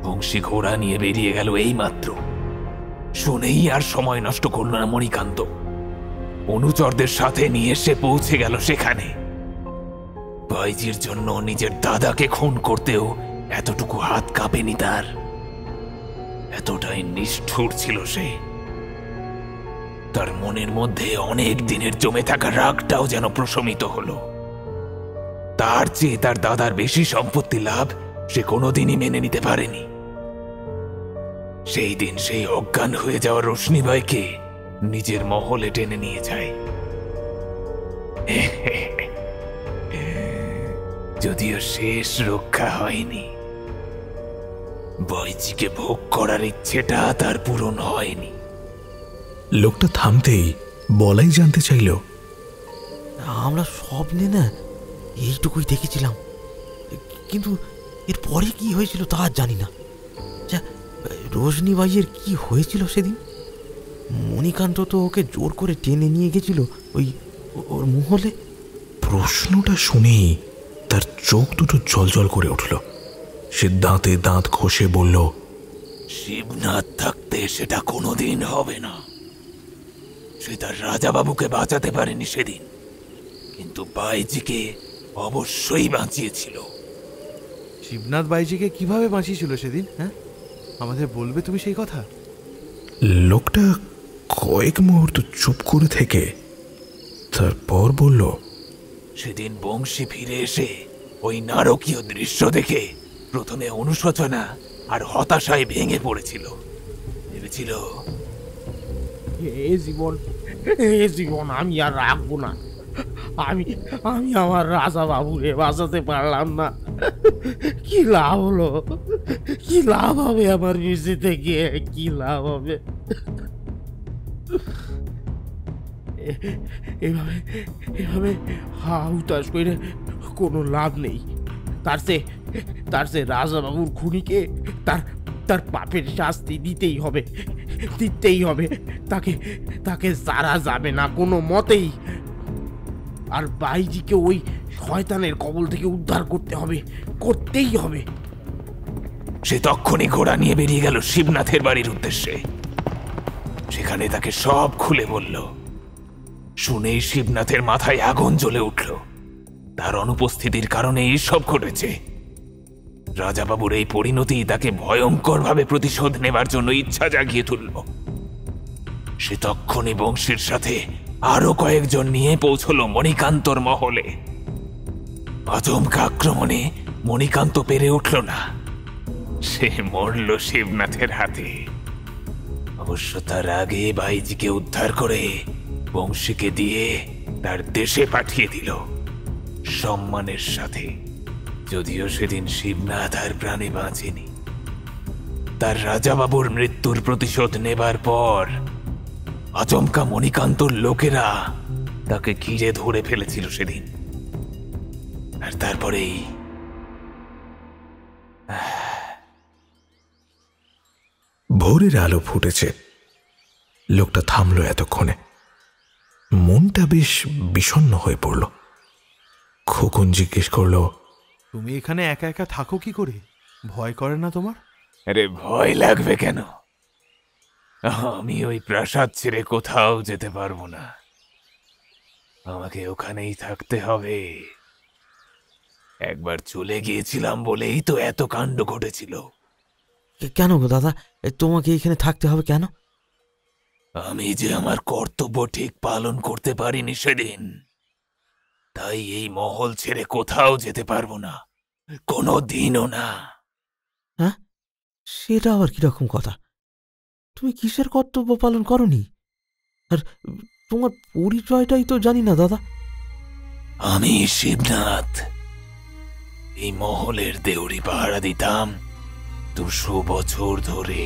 বংশী ঘোড়া নিয়ে বেরিয়ে গেল এই মাত্র। শুনেই আর সময় নষ্ট করল না মণিকান্ত। অনুচরদের সাথে নিয়ে সে পৌঁছে গেল সেখানে। বাইজির জন্য নিজের দাদাকে খুন করতেও এতটুকু হাত কাঁপেনি তার। এতটাই নিষ্ঠুর ছিল সে। তার মনের মধ্যে অনেক দিনের জমে থাকা রাগটাও যেন প্রশমিত হলো। তার চেয়ে তার দাদার বেশি সম্পত্তি লাভ সে কোনোদিনই মেনে নিতে পারেনি। সেই দিন সেই অজ্ঞান হয়ে যাওয়া রোশনীবাইকে নিজের মহলে টেনে নিয়ে যায়। যদিও শেষ রক্ষা হয়নি, বাইজিকে ভোগ করার ইচ্ছেটা তার পূরণ হয়নি। লোকটা থামতেই বলাই জানতে চাইল, আমরা স্বপ্নে না এইটুকুই দেখেছিলাম, কিন্তু এর পরে কি হয়েছিল তা আর জানি না। রোশনীবাইয়ের কি হয়েছিল সেদিন? মণিকান্ত তো ওকে জোর করে টেনে নিয়ে গেছিল ওর মহলে। প্রশ্নটা শুনেই তার চোখ দুটো জলজল করে উঠল। সে দাঁতে দাঁত ঘষে বলল, শিবনাথ থাকতে সেটা কোনোদিন হবে না। সে তার রাজাবাবুকে বাঁচাতে পারেনি সেদিন, কিন্তু বাইজিকে অবশ্যই বাঁচিয়েছিল। শিবনাথ বাইজিকে কিভাবে বাঁচিয়েছিল সেদিন? হ্যাঁ, আমাদের বলবে তুমি সেই কথা? লোকটা কয়েক মুহূর্ত চুপ করে থেকে তারপর বলল, সেদিন বংশী ফিরে এসে ওই নারকীয় দৃশ্য দেখে প্রথমে অনুশোচনা আর হতাশায় ভেঙে পড়েছিল। ভেবেছিল, এ জীবন আমি আর রাখবো না। আমি আমার রাজা বাবুরে বাঁচাতে পারলাম না। কি লাভ হলো? কি লাভ হবে আমার বেঁচে থেকে? কি লাভ হবে? এভাবে হাউতাস করে কোনো লাভ নেই। তার সে রাজা বাবুর খুনিকে তার পাপের শাস্তি দিতেই হবে। তাকে সারা যাবে না কোনো মতেই। আর বাইজিকে ওই শয়তানের কবল থেকে উদ্ধার করতেই হবে। সে তখনই ঘোড়া নিয়ে বেরিয়ে গেল শিবনাথের বাড়ির উদ্দেশ্যে। সেখানে তাকে সব খুলে বলল। শুনেই শিবনাথের মাথায় আগুন জ্বলে উঠল। তার অনুপস্থিতির কারণে এইসব ঘটেছে। রাজাবাবুর এই পরিণতি তাকে ভয়ঙ্করভাবে প্রতিশোধ নেবার জন্য ইচ্ছা জাগিয়ে তুলল। সে তখনই বংশীর সাথে আরো কয়েকজন নিয়ে পৌঁছল মণিকান্তর মহলে। আচমকা আক্রমণে মণিকান্ত পেরে উঠল না। সে মরল শিবনাথের হাতে। অবশ্য তার আগে বাইজিকে উদ্ধার করে বংশীকে দিয়ে তার দেশে পাঠিয়ে দিল সম্মানের সাথে। যদিও সেদিন শিবনাথ আর প্রাণে বাঁচেনি। তার রাজাবাবুর মৃত্যুর প্রতিশোধ নেবার পর আচমকা মণিকান্তর লোকেরা তাকে ঘিরে ধরে ফেলেছিল সেদিন। আর তারপরেই ভোরের আলো ফুটেছে। লোকটা থামল এতক্ষণে। মনটা বেশ বিষণ্ণ হয়ে পড়ল। খোকন জিজ্ঞেস করল, তুমি এখানে একা একা থাকো কি করে? ভয় করে না তোমার? আরে ভয় লাগবে কেন? আমি ওই প্রাসাদ ছেড়ে কোথাও যেতে পারবো না। আমাকে ওখানেই থাকতে হবে। একবার চলে গিয়েছিলাম বলেই তো এত কাণ্ড ঘটেছিল। কেন গো দাদা, তোমাকে এখানে থাকতে হবে কেন? আমি যে আমার কর্তব্য ঠিক পালন করতে পারিনি সেদিন, তাই এই মহল ছেড়ে কোথাও যেতে পারবো না, কোনো দিনও না। হ্যাঁ, সেটা আবার কিরকম কথা? তুমি কিসের কর্তব্য পালন করনি? আর তোমার পরিচয়টাই তো জানি না দাদা। আমি শিবনাথ, এই মহলের দেউরি পাহারা দিতাম 200 বছর ধরে।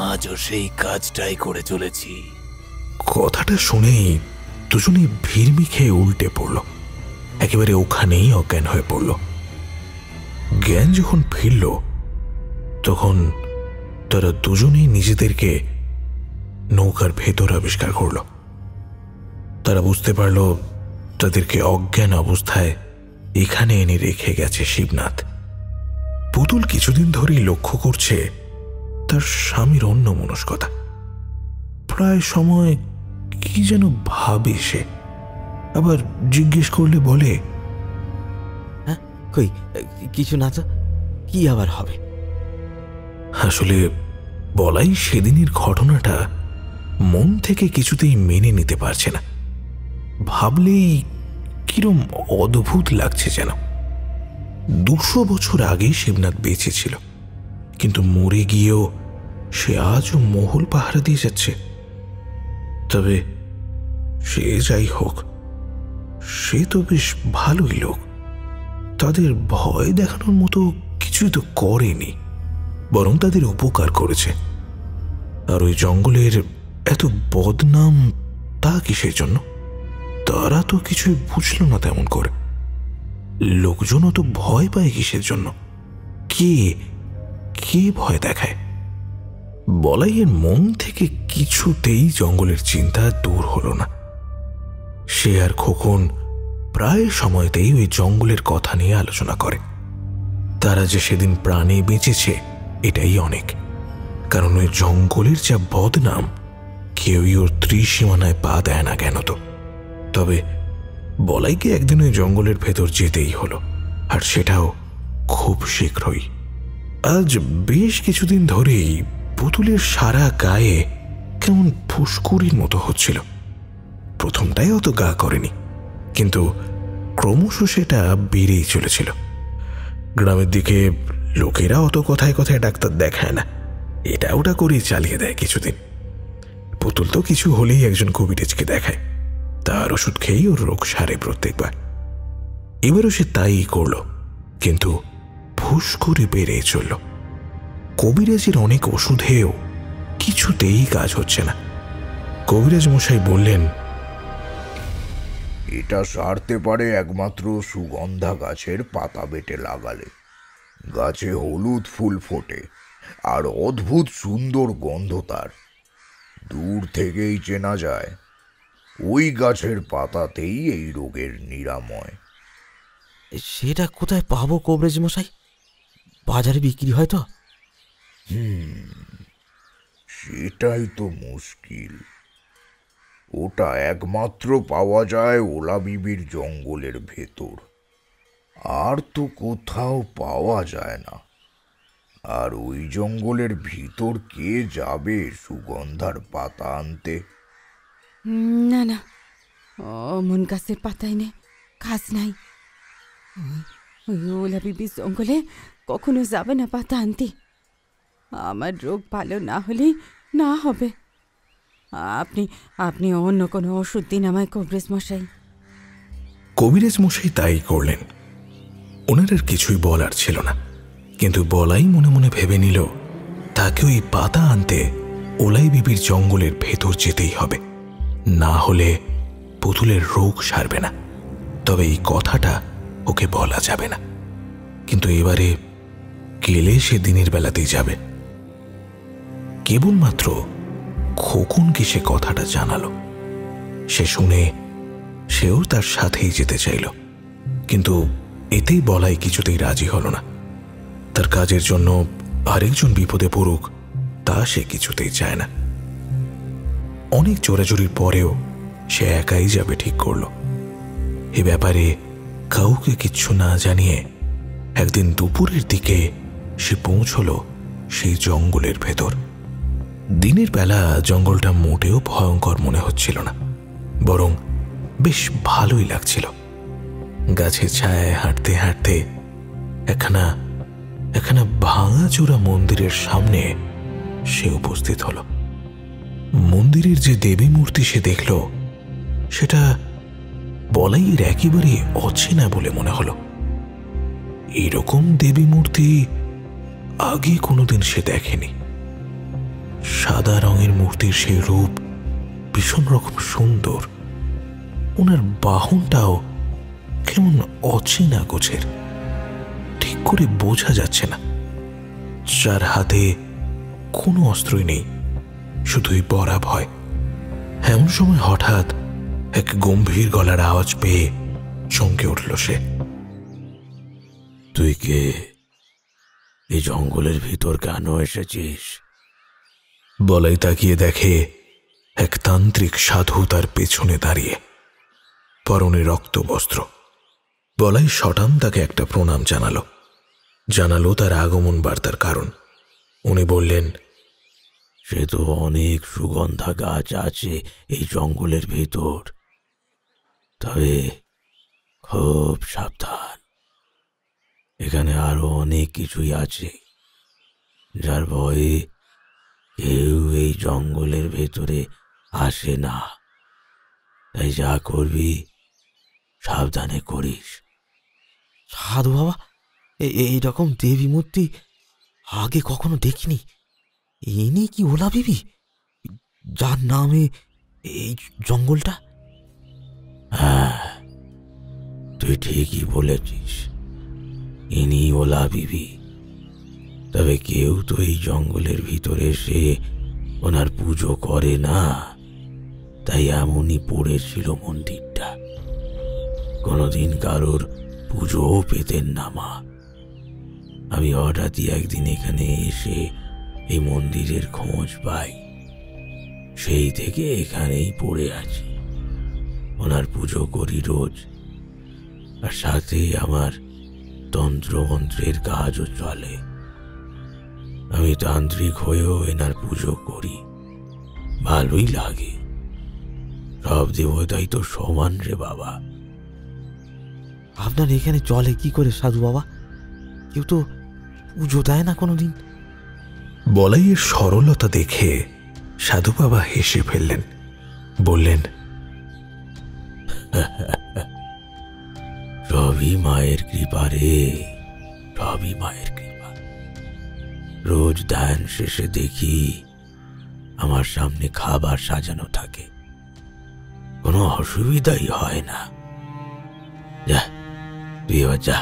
আজও সেই কাজটাই করে চলেছি। কথাটা শুনেই দুজনেই ভিড়মি খেয়ে উল্টে পড়ল, একেবারে ওখানেই অজ্ঞান হয়ে পড়ল। জ্ঞান যখন ফিরল তখন তারা দুজনেই নিজেদেরকে নৌকার ভেতর আবিষ্কার করল। তারা বুঝতে পারল তাদেরকে অজ্ঞান অবস্থায় এখানে এনে রেখে গেছে শিবনাথ। পুতুল কিছুদিন ধরেই লক্ষ্য করছে তার স্বামীর অন্যমনস্কতা। প্রায় সময় কি যেন ভাবে সে, আবার জিজ্ঞেস করলে বলে, হ্যাঁ কই কিছু না তো, কি আবার হবে? আসলে বলাই সেদিনের ঘটনাটা মন থেকে কিছুতেই মেনে নিতে পারছে না। ভাবলেই কিরম অদ্ভুত লাগছে যেন। 200 বছর আগেই শিবনাথ বেঁচে ছিল, কিন্তু মরে গিয়েও সে আজও মহল পাহারা দিয়ে যাচ্ছে। তবে সে যাই হোক, সে তো বেশ ভালোই লোক। তাদের ভয় দেখানোর মতো কিছুই তো করেনি, বরং তাদের উপকার করেছে। আর ওই জঙ্গলের এত বদনাম তা কিসের জন্য? তারা তো কিছুই বুঝল না তেমন করে। লোকজনও তো ভয় পায় কিসের জন্য? কে কে ভয় দেখায়? বলাইয়ের মন থেকে কিছুতেই জঙ্গলের চিন্তা দূর হলো না। সে আর খোকন প্রায় সময়তেই ওই জঙ্গলের কথা নিয়ে আলোচনা করে। তারা যে সেদিন প্রাণে বেঁচেছে এটাই অনেক, কারণ ওই জঙ্গলের যা বদনাম কেউই ওর ত্রিসীমানায় পা দেয় না কেন তো। তবে বলাইকে একদিন ওই জঙ্গলের ভেতর যেতেই হলো, আর সেটাও খুব শীঘ্রই। আজ বেশ কিছুদিন ধরেই পুতুলের সারা গায়ে কেমন ফুসকুড়ির মতো হচ্ছিল। প্রথমটাই অত গা করেনি, কিন্তু ক্রমশ সেটা বেড়েই চলেছিল। গ্রামের দিকে লোকেরা অত কথায় কথায় ডাক্তার দেখায় না, এটা ওটা করেই চালিয়ে দেয় কিছুদিন। পুতুল তো কিছু হলেই একজন কবিরাজকে দেখায়, তার ওষুধ খেয়েই ওর রোগ সারে প্রত্যেকবার। এবারও সে তাই করল, কিন্তু ফুসকুড়ি বেড়েই চলল। কবিরাজের অনেক ওষুধেও কিছুতেই কাজ হচ্ছে না। কবিরাজ মশাই বললেন, এটা সারতে পারে একমাত্র সুগন্ধা গাছের পাতা বেটে লাগালে। গাছে হলুদ ফুল ফোটে আর অদ্ভুত সুন্দর গন্ধ তার। দূর থেকেই চেনা যায় ওই গাছের পাতাতেই এই রোগের নিরাময়। সেটা কোথায় পাবো কবিরাজ মশাই? বাজারে বিক্রি হয় তো? সেটাই তো মুশকিল। ওটা একমাত্র পাওয়া যায় ওলা বিবির জঙ্গলের ভেতর, আর তো কোথাও পাওয়া যায় না। আর ওই জঙ্গলের ভিতর কে যাবে সুগন্ধার পাতা আনতে? না না, অমন গাছের পাতায় নে কাজ নাই। ওই ওলা বিবির জঙ্গলে কখনো যাবে না পাতা আনতে। আমার রোগ ভালো না হলে না হবে। আপনি আপনি অন্য কোনো ওষুধ দিন আমায় কবিরাজ মশাই। কবিরাজ মশাই তাই করলেন। ওনার আর কিছুই বলার ছিল না, কিন্তু বলাই মনে মনে ভেবে নিল তাকে ওই পাতা আনতে ওলাই বিবির জঙ্গলের ভেতর যেতেই হবে, না হলে পুতুলের রোগ সারবে না। তবে এই কথাটা ওকে বলা যাবে না। কিন্তু এবারে গেলে সে দিনের বেলাতেই যাবে। কেবলমাত্র খোকনকে সে কথাটা জানালো। সে শুনে সেও তার সাথেই যেতে চাইল, কিন্তু এতেই বলাই কিছুতেই রাজি হল না। তার কাজের জন্য আরেকজন বিপদে পড়ুক তা সে কিছুতেই চায় না। অনেক জোরাজুরির পরেও সে একাই যাবে ঠিক করল। এ ব্যাপারে কাউকে কিচ্ছু না জানিয়ে একদিন দুপুরের দিকে সে পৌঁছল সেই জঙ্গলের ভেতর। দিনের বেলা জঙ্গলটা মোটেও ভয়ঙ্কর মনে হচ্ছিল না, বরং বেশ ভালোই লাগছিল। গাছের ছায়ায় হাঁটতে হাঁটতে একখানা ভাঙাচোরা মন্দিরের সামনে সে উপস্থিত হল। মন্দিরের যে দেবী মূর্তি সে দেখল সেটা বলাইয়ের একেবারে অচেনা বলে মনে হল। এরকম দেবী মূর্তি আগে কোনোদিন সে দেখেনি। সাদা রঙের মূর্তির সেই রূপ ভীষণ রকম সুন্দর। ওনার বাহনটাও কেমন অচেনা গোছের, ঠিক করে বোঝা যাচ্ছে না। যার হাতে কোনো অস্ত্রই নেই, শুধুই বরা ভয়। এমন সময় হঠাৎ এক গম্ভীর গলার আওয়াজ পেয়ে চমকে উঠল সে। তুই কে? এই জঙ্গলের ভিতর কেন এসেছিস? বলাই তাকিয়ে দেখে এক তান্ত্রিক সাধু তার পেছনে দাঁড়িয়ে, পরনে রক্ত বস্ত্র। বলাই শটান তাকে একটা প্রণাম জানালো তার আগমন বার্তার কারণ। উনি বললেন, সে তো অনেক সুগন্ধা গাছ আছে এই জঙ্গলের ভিতর, তবে খুব সাবধান। এখানে আরো অনেক কিছুই আছে যার ভয়ে কেউ এই জঙ্গলের ভেতরে আসে না। তাই যা করবি সাবধানে করিস। সাধু বাবা, এইরকম দেবী মূর্তি আগে কখনো দেখিনি। ইনি কি ওলা বিবি, যার নামে এই জঙ্গলটা? হ্যাঁ, তুই ঠিকই বলেছিস, ইনি ওলা বিবি। তবে কেউ তো এই জঙ্গলের ভিতরে এসে ওনার পুজো করে না, তাই এমনই পড়েছিল মন্দিরটা। কোনোদিন কারোর পুজোও পেতেন না মা। আমি হঠাৎই একদিন এখানে এসে এই মন্দিরের খোঁজ পাই, সেই থেকে এখানেই পড়ে আছি। ওনার পুজো করি রোজ, আর সাথে আমার তন্ত্রমন্ত্রের কাজও চলে। আমি তান্ত্রিক হয়েও এনার পুজো করি, ভালোই লাগে। সব দেবতাই তো সমান রে বাবা। আপনার এখানে চলে কি করে সাধু বাবা? কেউ তো পুজো দেয় না কোনোদিন। বলাইয়ের সরলতা দেখে সাধু বাবা হেসে ফেললেন, বললেন, সবই মায়ের কৃপা রে, সবই মায়ের কৃপা। রোজ ধ্যান শেষে দেখি আমার সামনে খাবার সাজানো থাকে, কোনো অসুবিধাই হয় না। যা, তুই এবার যা,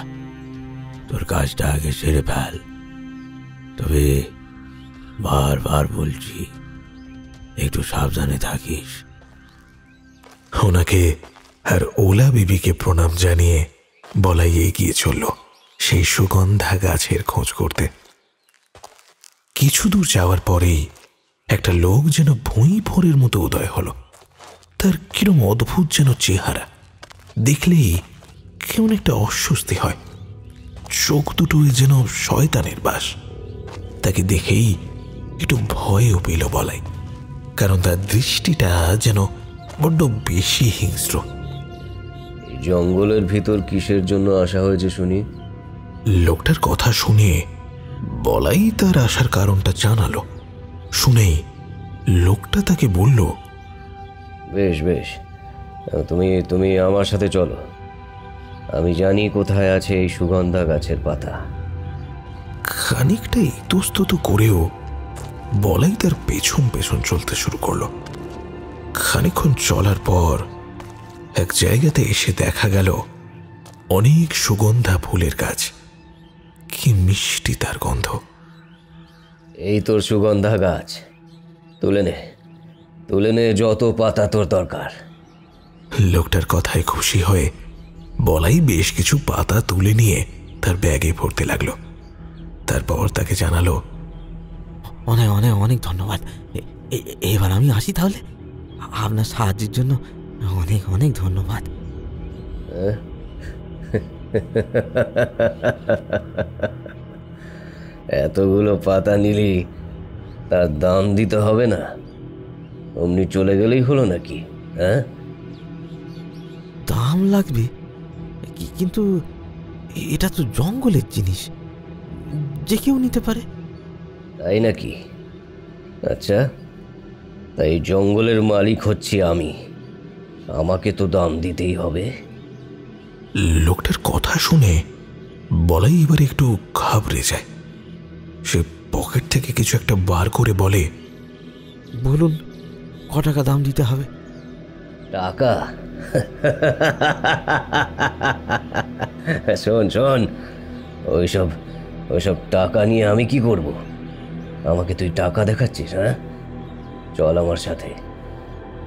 তোর কাজটা আগে সেরে ফেল। তবে বারবার বলছি, একটু সাবধানে থাকিস। ওনাকে আর ওলা বিবিকে প্রণাম জানিয়ে বলাই এগিয়ে চলল সেই সুগন্ধা গাছের খোঁজ করতে। কিছু দূর যাওয়ার পরেই একটা লোক যেন ভুঁই ভোরের মতো উদয় হলো। তার কিরম অদ্ভুত যেন চেহারা, দেখলেই কেমন একটা অস্বস্তি হয়। চোখ দুটো যেন শয়তানের বাস। তাকে দেখেই একটু ভয়ও পেল বলাই, কারণ তার দৃষ্টিটা যেন বড্ড বেশি হিংস্র। জঙ্গলের ভিতর কিসের জন্য আসা হয়েছে শুনি? লোকটার কথা শুনে বলাই তার আসার কারণটা জানালো। শুনেই লোকটা তাকে বলল, বেশ বেশ, তুমি তুমি আমার সাথে চলো। আমি জানি কোথায় আছে এই সুগন্ধা গাছের পাতা। খানিকটা ইতস্তত করেও বলাই তার পেছন পেছন চলতে শুরু করলো। খানিকক্ষণ চলার পর এক জায়গাতে এসে দেখা গেল অনেক সুগন্ধা ফুলের গাছ। কি মিষ্টি তার গন্ধ! এই তোর সুগন্ধা গাছ, তুলে নে যত পাতা তোর দরকার। লোকটার কথায় খুশি হয়ে বলাই বেশ কিছু পাতা তুলে নিয়ে তার ব্যাগে ভরতে লাগলো। তারপর তাকে জানালো, অনেক অনেক অনেক ধন্যবাদ। এবার আমি আসি তাহলে। আপনার সাহায্যের জন্য অনেক অনেক ধন্যবাদ। এতগুলো পাতা নিলি, তার দাম দিতে হবে না? অমনি চলে গেলেই হলো নাকি? হ্যাঁ, দাম লাগবে, কিন্তু এটা তো জঙ্গলের জিনিস, যে কেউ নিতে পারে। তাই নাকি? আচ্ছা, তাই জঙ্গলের মালিক হচ্ছি আমি, আমাকে তো দাম দিতেই হবে। লোকটার কথা শুনে বলাই এবার একটু ঘাবড়ে যায়। সে পকেট থেকে কিছু একটা বার করে বলে, বলুন ক টাকা দাম দিতে হবে? টাকা? শোন শোন, ওইসব টাকা নিয়ে আমি কি করব? আমাকে তুই টাকা দেখাচ্ছিস? হ্যাঁ, চল আমার সাথে,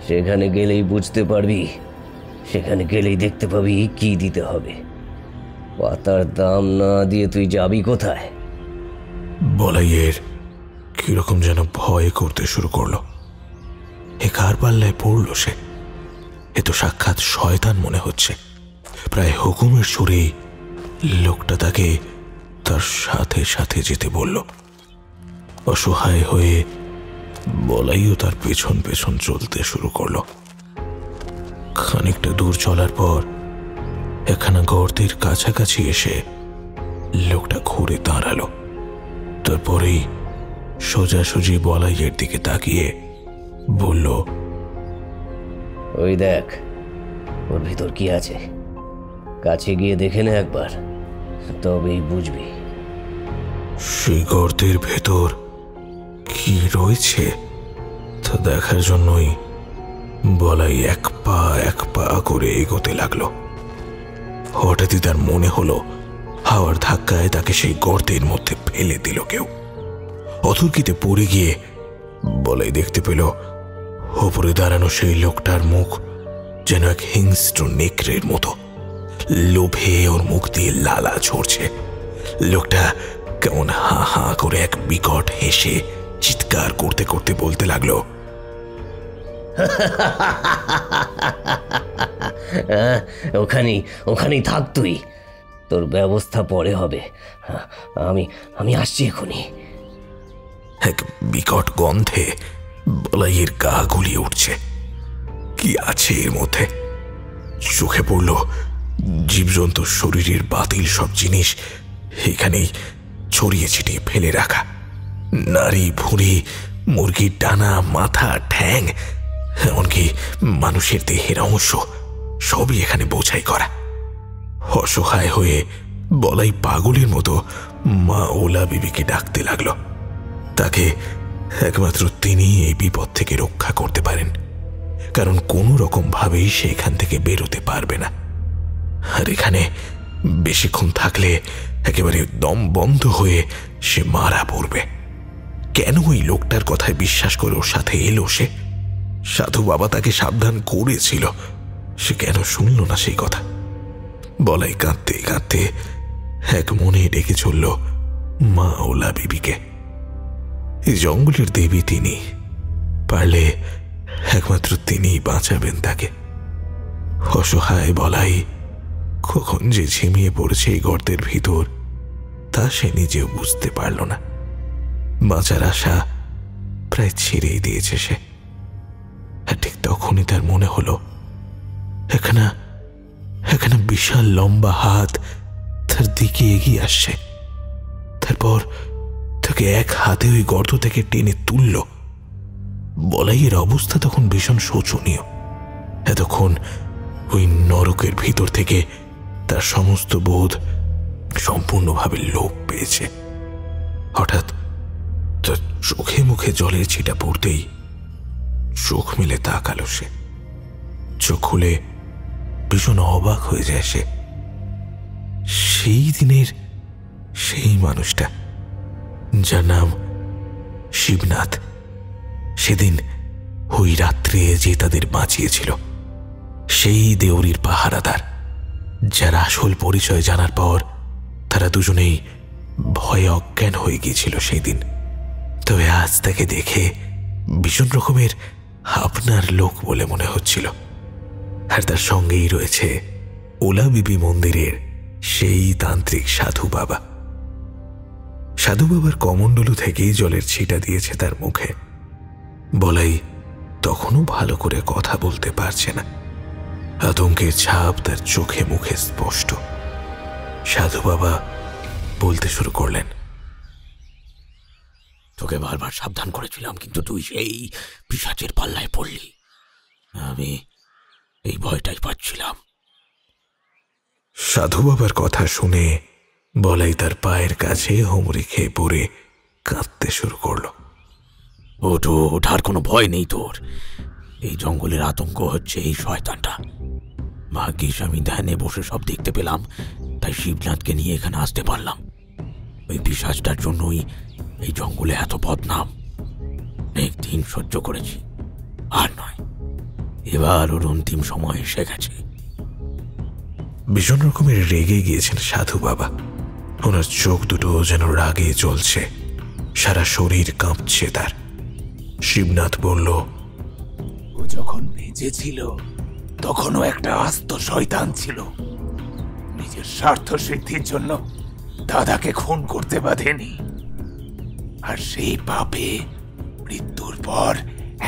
সেখানে গেলেই বুঝতে পারবি, সেখানে গেলেই দেখতে পাবি কি দিতে হবে। পাতার দাম না দিয়ে তুই যাবি কোথায়? বলাইয়ের কিরকম যেন ভয় করতে শুরু করলো। এ কার পাল্লায় পড়ল সে? এ তো সাক্ষাৎ শয়তান মনে হচ্ছে। প্রায় হুকুমের সুরেই লোকটা তাকে তার সাথে সাথে যেতে বলল। অসহায় হয়ে বলাইও তার পেছন পেছন চলতে শুরু করলো। খানিকটা দূর চলার পর একখানা গর্তের কাছাকাছি এসে লোকটা ঘুরে দাঁড়ালো। তারপরেই সোজাসুজি বলাইয়ের দিকে তাকিয়ে বলল, ওই দেখ, ওর ভিতর কি আছে, কাছে গিয়ে দেখে নে একবার, তবেই বুঝবি। সেই গর্তের ভেতর কি রয়েছে তা দেখার জন্যই বলাই এক পা করে এগোতে লাগলো। হঠাৎই তার মনে হলো হাওয়ার ধাক্কায় তাকে সেই গর্তের মধ্যে ফেলে দিল কেউ। অতর্কিতে পড়ে গিয়ে বলাই দেখতে পেল ওপরে দাঁড়ানো সেই লোকটার মুখ যেন এক হিংস্র নেকড়ের মতো। লোভে ওর মুখ দিয়ে লালা ঝরছে। লোকটা কেমন হা হা করে এক বিকট হেসে চিৎকার করতে করতে বলতে লাগলো, ওখানেই থাক তুই, তোর ব্যবস্থা পরে হবে, আমি আসছি এখনই। এক বিকট গন্ধে বলাইয়ের গা গুলিয়ে উঠছে। কি আছে এর মধ্যে? চোখে পড়ল জীবজন্তুর শরীরের বাতিল সব জিনিস এখানেই ছড়িয়ে ছিটিয়ে ফেলে রাখা। নারী ভুঁড়ি, মুরগির ডানা, মাথা, ঠ্যাং, এমনকি মানুষের দেহের অংশ সবই এখানে বোঝাই করা। অসহায় হয়ে বলাই পাগলের মতো মা ওলা বিবিকে ডাকতে লাগলো। তাকে একমাত্র তিনি এই বিপদ থেকে রক্ষা করতে পারেন, কারণ কোনো রকম ভাবেই সে এখান থেকে বেরোতে পারবে না। আর এখানে বেশিক্ষণ থাকলে একেবারে দম বন্ধ হয়ে সে মারা পড়বে। কেন ওই লোকটার কথায় বিশ্বাস করে ওর সাথে এলো সে? সাধু বাবা তাকে সাবধান করেছিল, সে কেন শুনল না সেই কথা? বলাই কাঁদতে কাঁদতে এক মনে ডেকে চলল মা ওলা বিবিকে। এই জঙ্গলের দেবী তিনি, পারলে একমাত্র তিনিই বাঁচাবেন তাকে। অসহায় বলাই কখন যে ঝিমিয়ে পড়েছে এই গর্তের ভিতর তা সে নিজেও বুঝতে পারল না। বাঁচার আশা প্রায় ছেড়েই দিয়েছে সে। আর ঠিক তখনই তার মনে হলো এখানে বিশাল লম্বা হাত তার দিকে এগিয়ে আসছে। তারপর তাকে এক হাতে ওই গর্ত থেকে টেনে তুলল। বলাইয়ের অবস্থা তখন ভীষণ শোচনীয়। এতক্ষণ ওই নরকের ভিতর থেকে তার সমস্ত বোধ সম্পূর্ণভাবে লোপ পেয়েছে। হঠাৎ তার চোখে মুখে জলের ছিটা পড়তেই চোখ মেলে তাকালো সে। চোখ খুলে ভীষণ অবাক হয়ে যায় সে। সেই দিনের সেই মানুষটা যার নাম শিবনাথ, সেদিন ওই রাত্রে যে তাদের বাঁচিয়েছিল, সেই দেউরির পাহারাদার, যার আসল পরিচয় জানার পর তারা দুজনেই ভয়ে অজ্ঞান হয়ে গিয়েছিল সেই দিন। তবে আজ তাকে দেখে ভীষণ রকমের আপনার লোক বলে মনে হচ্ছিল। আর তার সঙ্গেই রয়েছে ওলা বিবি মন্দিরের সেই তান্ত্রিক সাধু বাবা। সাধু বাবার কমণ্ডলু থেকেই জলের ছিটা দিয়েছে তার মুখে। বলাই তখনও ভালো করে কথা বলতে পারছে না। আতঙ্কের ছাপ তার চোখে মুখে স্পষ্ট। সাধু বাবা বলতে শুরু করলেন, তোকে বারবার সাবধান করেছিলাম, কিন্তু তুই সেই পিশাচের পাল্লায় পড়লি। আমি এই ভয়টাই পাচ্ছিলাম। সাধু বাবার কথা শুনে বলাই তার পায়ের কাছে হুমড়ি খেয়ে পড়ে কাঁদতে শুরু করলো। ওঠার কোনো ভয় নেই তোর। এই জঙ্গলের আতঙ্ক হচ্ছে এই শয়তানটা। ভাগ্যিস আমি ধ্যানে বসে সব দেখতে পেলাম, তাই শিবনাথকে নিয়ে এখানে আসতে পারলাম। ওই পিশাচটার জন্যই এই জঙ্গলে এত বদনাম। অনেক দিন সহ্য করেছি, আর নয়, এবার ওর অন্তিম সময় এসে গেছে। ভীষণ রকমের রেগে গিয়েছেন সাধু বাবা। ওনার চোখ দুটো যেন রাগে জ্বলছে, সারা শরীর কাঁপছে তার। শিবনাথ বলল, ও যখন বেঁচে ছিল তখনও একটা আস্ত শয়তান ছিল। নিজের স্বার্থ সিদ্ধির জন্য দাদাকে খুন করতে বাধেনি, আর সেই পাপে মৃত্যুর পর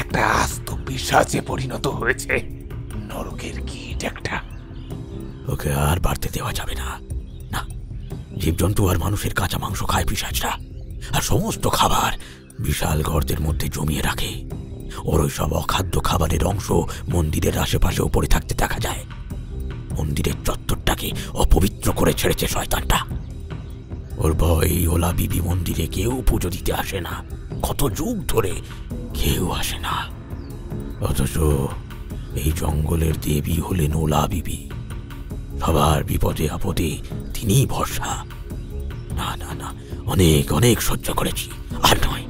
একটা আস্ত পিশাচে পরিণত হয়েছে। নরকের কীট একটা। ওকে আর বাড়তে দেওয়া যাবে না। না, জীবজন্তু আর মানুষের কাঁচা মাংস খায় পিশাচরা, আর সমস্ত খাবার বিশাল গর্তের মধ্যে জমিয়ে রাখে। ওর ওই সব অখাদ্য খাবারের অংশ মন্দিরের আশেপাশেও পড়ে থাকতে দেখা যায়। মন্দিরের চত্বরটাকে অপবিত্র করে ছেড়েছে শয়তানটা। ওর ভয় ওলা বিবি মন্দিরে কেউ পুজো দিতে আসে না, কত যুগ ধরে কেউ আসে না। অথচ এই জঙ্গলের দেবী হলেন ওলা বিবি। সবার বিপদে আপদে তিনিই ভরসা। না না না, অনেক অনেক সহ্য করেছি, আর নয়।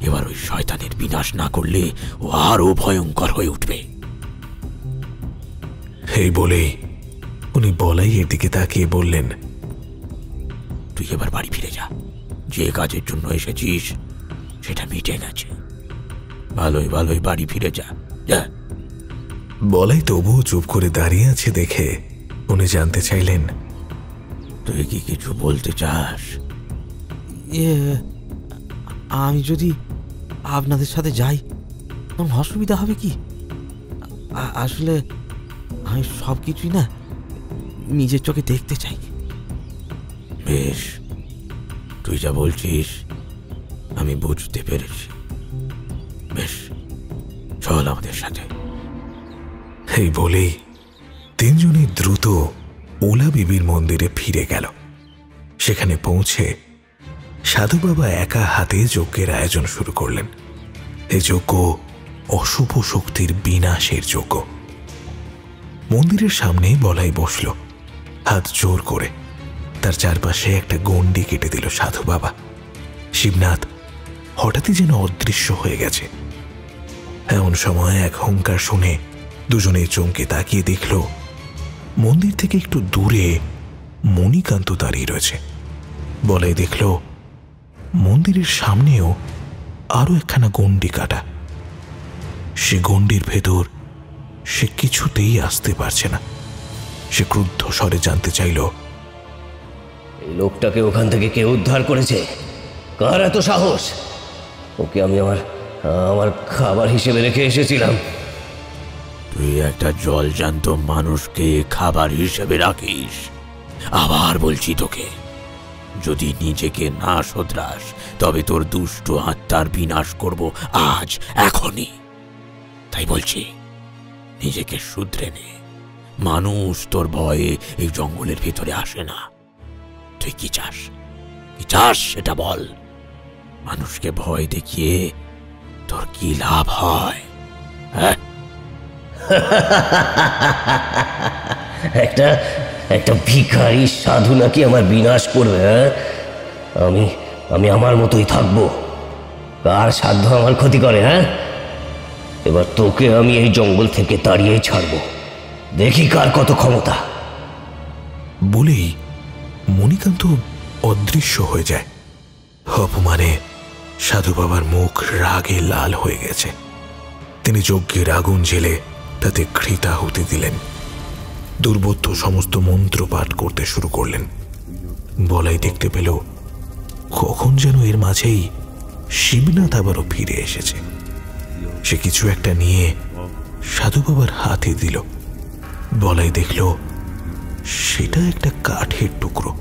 এবার ওই শয়তানের বিনাশ না করলে ও আরো ভয়ঙ্কর হয়ে উঠবে। এই বলেই উনি বলাইয়ের দিকে তাকিয়ে বললেন, তুই এবার বাড়ি ফিরে যা। যে কাজের জন্য এসেছিস সেটা মিটে গেছে। ভালোই ভালোই বাড়ি ফিরে যা। বলাই তবুও চুপ করে দাঁড়িয়ে আছে দেখে উনি জানতে চাইলেন, তুই কি কিছু বলতে চাস? আমি যদি আপনাদের সাথে যাই তখন অসুবিধা হবে কি? আসলে আমি সব কিছুই না নিজের চোখে দেখতে চাই। বেশ, তুই যা বলছিস আমি বুঝতে পেরেছি। বেশ, চল আমাদের সাথে। এই বলেই তিনজনই দ্রুত ওলা বিবির মন্দিরে ফিরে গেল। সেখানে পৌঁছে সাধু বাবা একা হাতে যজ্ঞের আয়োজন শুরু করলেন। এই যজ্ঞ অশুভ শক্তির বিনাশের যজ্ঞ। মন্দিরের সামনে বলাই বসল, হাত জোর করে। তার চারপাশে একটা গণ্ডি কেটে দিল সাধু বাবা। শিবনাথ হঠাৎই যেন অদৃশ্য হয়ে গেছে। এমন সময় এক হুঙ্কার শুনে দুজনে চমকে তাকিয়ে দেখল মন্দির থেকে একটু দূরে মণিকান্ত দাঁড়িয়ে রয়েছে। বলাই দেখল মন্দিরের সামনেও আরো একখানা গণ্ডি কাটা। সে গণ্ডির ভেতর সে কিছুতেই আসতে পারছে না। সে ক্রুদ্ধ স্বরে জানতে চাইল, এই লোকটাকে ওখান থেকে কে উদ্ধার করেছে? কার এত সাহস? ওকে আমি আমার খাবার হিসেবে রেখে এসেছিলাম। তুই একটা জলজান্ত মানুষকে খাবার হিসেবে রাখিস? আবার বলছি তোকে, যদি নিজেকে না শোধরাস তবে তোর দুষ্ট আত্মার বিনাশ করব আজ, এখনই। তাই বলছি, নিজেকে শুধরে নে। মানুষ তোর ভয়ে এই জঙ্গলের ভিতরে আসে না। তুই কি চাস? কি চাস সেটা বল। মানুষকে ভয় দেখিয়ে তোর কি লাভ হয়? হ্যাঁ, একটা ভিখারি সাধু নাকি আমার বিনাশ করবে? হ্যাঁ, আমি আমার মতোই থাকবো। কার সাধ্য আমার ক্ষতি করে? হ্যাঁ, এবার তোকে আমি এই জঙ্গল থেকে তাড়িয়ে ছাড়বো। দেখি কার কত ক্ষমতা। বলেই মণিকান্ত অদৃশ্য হয়ে যায়। অপমানে সাধু বাবার মুখ রাগে লাল হয়ে গেছে। তিনি যজ্ঞের আগুন জেলে তাতে ঘৃতাহুতি দিলেন। দুর্বোধ্য সমস্ত মন্ত্র পাঠ করতে শুরু করলেন। বলাই দেখতে পেল কখন যেন এর মাঝেই শিবনাথ আবারও ফিরে এসেছে। সে কিছু একটা নিয়ে সাধু বাবার হাতে দিল। বলাই দেখল সেটা একটা কাঠের টুকরো।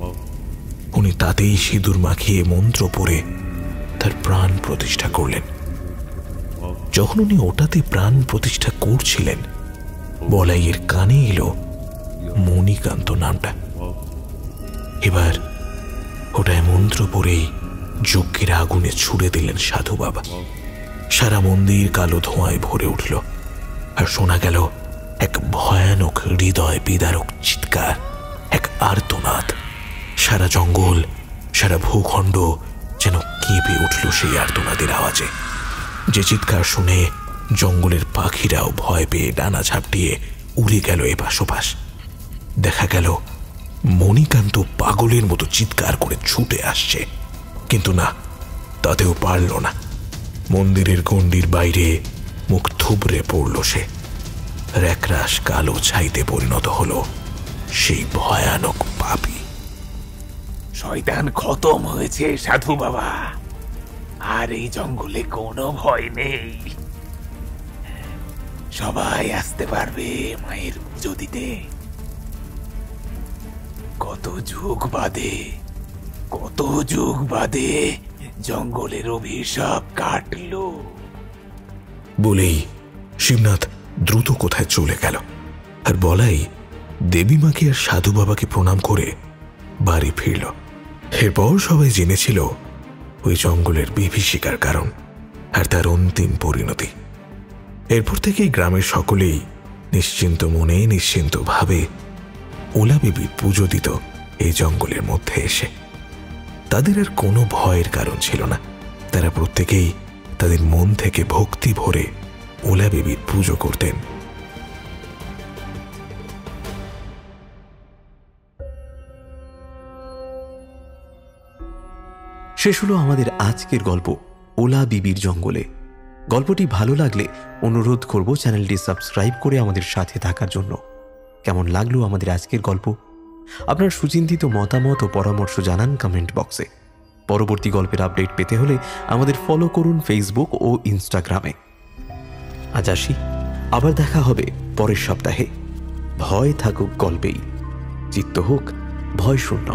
উনি তাতেই সিঁদুর মাখিয়ে মন্ত্র পড়ে তার প্রাণ প্রতিষ্ঠা করলেন। যখন উনি ওটাতে প্রাণ প্রতিষ্ঠা করছিলেন, বলাইয়ের কানে এলো মণিকান্ত নামটা। এবার ওটায় মন্ত্র পড়েই যজ্ঞের আগুনে ছুড়ে দিলেন সাধু বাবা। সারা মন্দির কালো ধোঁয়ায় ভরে উঠল, আর শোনা গেল এক ভয়ানক হৃদয় বিদারক চিৎকার, এক আর্তনাদ। সারা জঙ্গল, সারা ভূখণ্ড যেন কেঁপে উঠল সেই আর্তনাদের আওয়াজে। যে চিৎকার শুনে জঙ্গলের পাখিরাও ভয় পেয়ে ডানা ঝাপটিয়ে উড়ে গেল এপাশ ওপাশ। দেখা গেল মণিকান্ত পাগলের মতো চিৎকার করে ছুটে আসছে, কিন্তু না, তাতেও পারল না। মন্দিরের গণ্ডির বাইরে মুখ থুবড়ে পড়ল সে। একরাশ কালো ছাইতে পরিণত হলো সেই ভয়ানক পাপী। শয়তান খতম হয়েছে সাধু বাবা, আর এই জঙ্গলে কোনো ভয় নেই। সবাই আসতে পারবে মায়ের পুজো দিতে। কত যুগ বাদে জঙ্গলের অভিশাপ কাটলো। বলেই শিবনাথ দ্রুত কোথায় চলে গেল, আর বলাই দেবীমাকে আর সাধু বাবাকে প্রণাম করে বাড়ি ফিরল। এরপর সবাই জেনেছিল ওই জঙ্গলের বিভীষিকার কারণ আর তার অন্তিম পরিণতি। এরপর থেকেই গ্রামের সকলেই নিশ্চিন্ত মনে নিশ্চিন্তভাবে ওলা বিবির পুজো দিত এই জঙ্গলের মধ্যে এসে। তাদের আর কোনো ভয়ের কারণ ছিল না। তারা প্রত্যেকেই তাদের মন থেকে ভক্তি ভরে ওলা বিবির পুজো করতেন। শেষ হলো আমাদের আজকের গল্প ওলা বিবির জঙ্গলে। গল্পটি ভালো লাগলে অনুরোধ করব চ্যানেলটি সাবস্ক্রাইব করে আমাদের সাথে থাকার জন্য। কেমন লাগলো আমাদের আজকের গল্প? আপনার সুচিন্তিত মতামত ও পরামর্শ জানান কমেন্ট বক্সে। পরবর্তী গল্পের আপডেট পেতে হলে আমাদের ফলো করুন ফেসবুক ও ইনস্টাগ্রামে। আজ আসি, আবার দেখা হবে পরের সপ্তাহে। ভয় থাকুক গল্পেই, চিত্ত হোক ভয় শূন্য।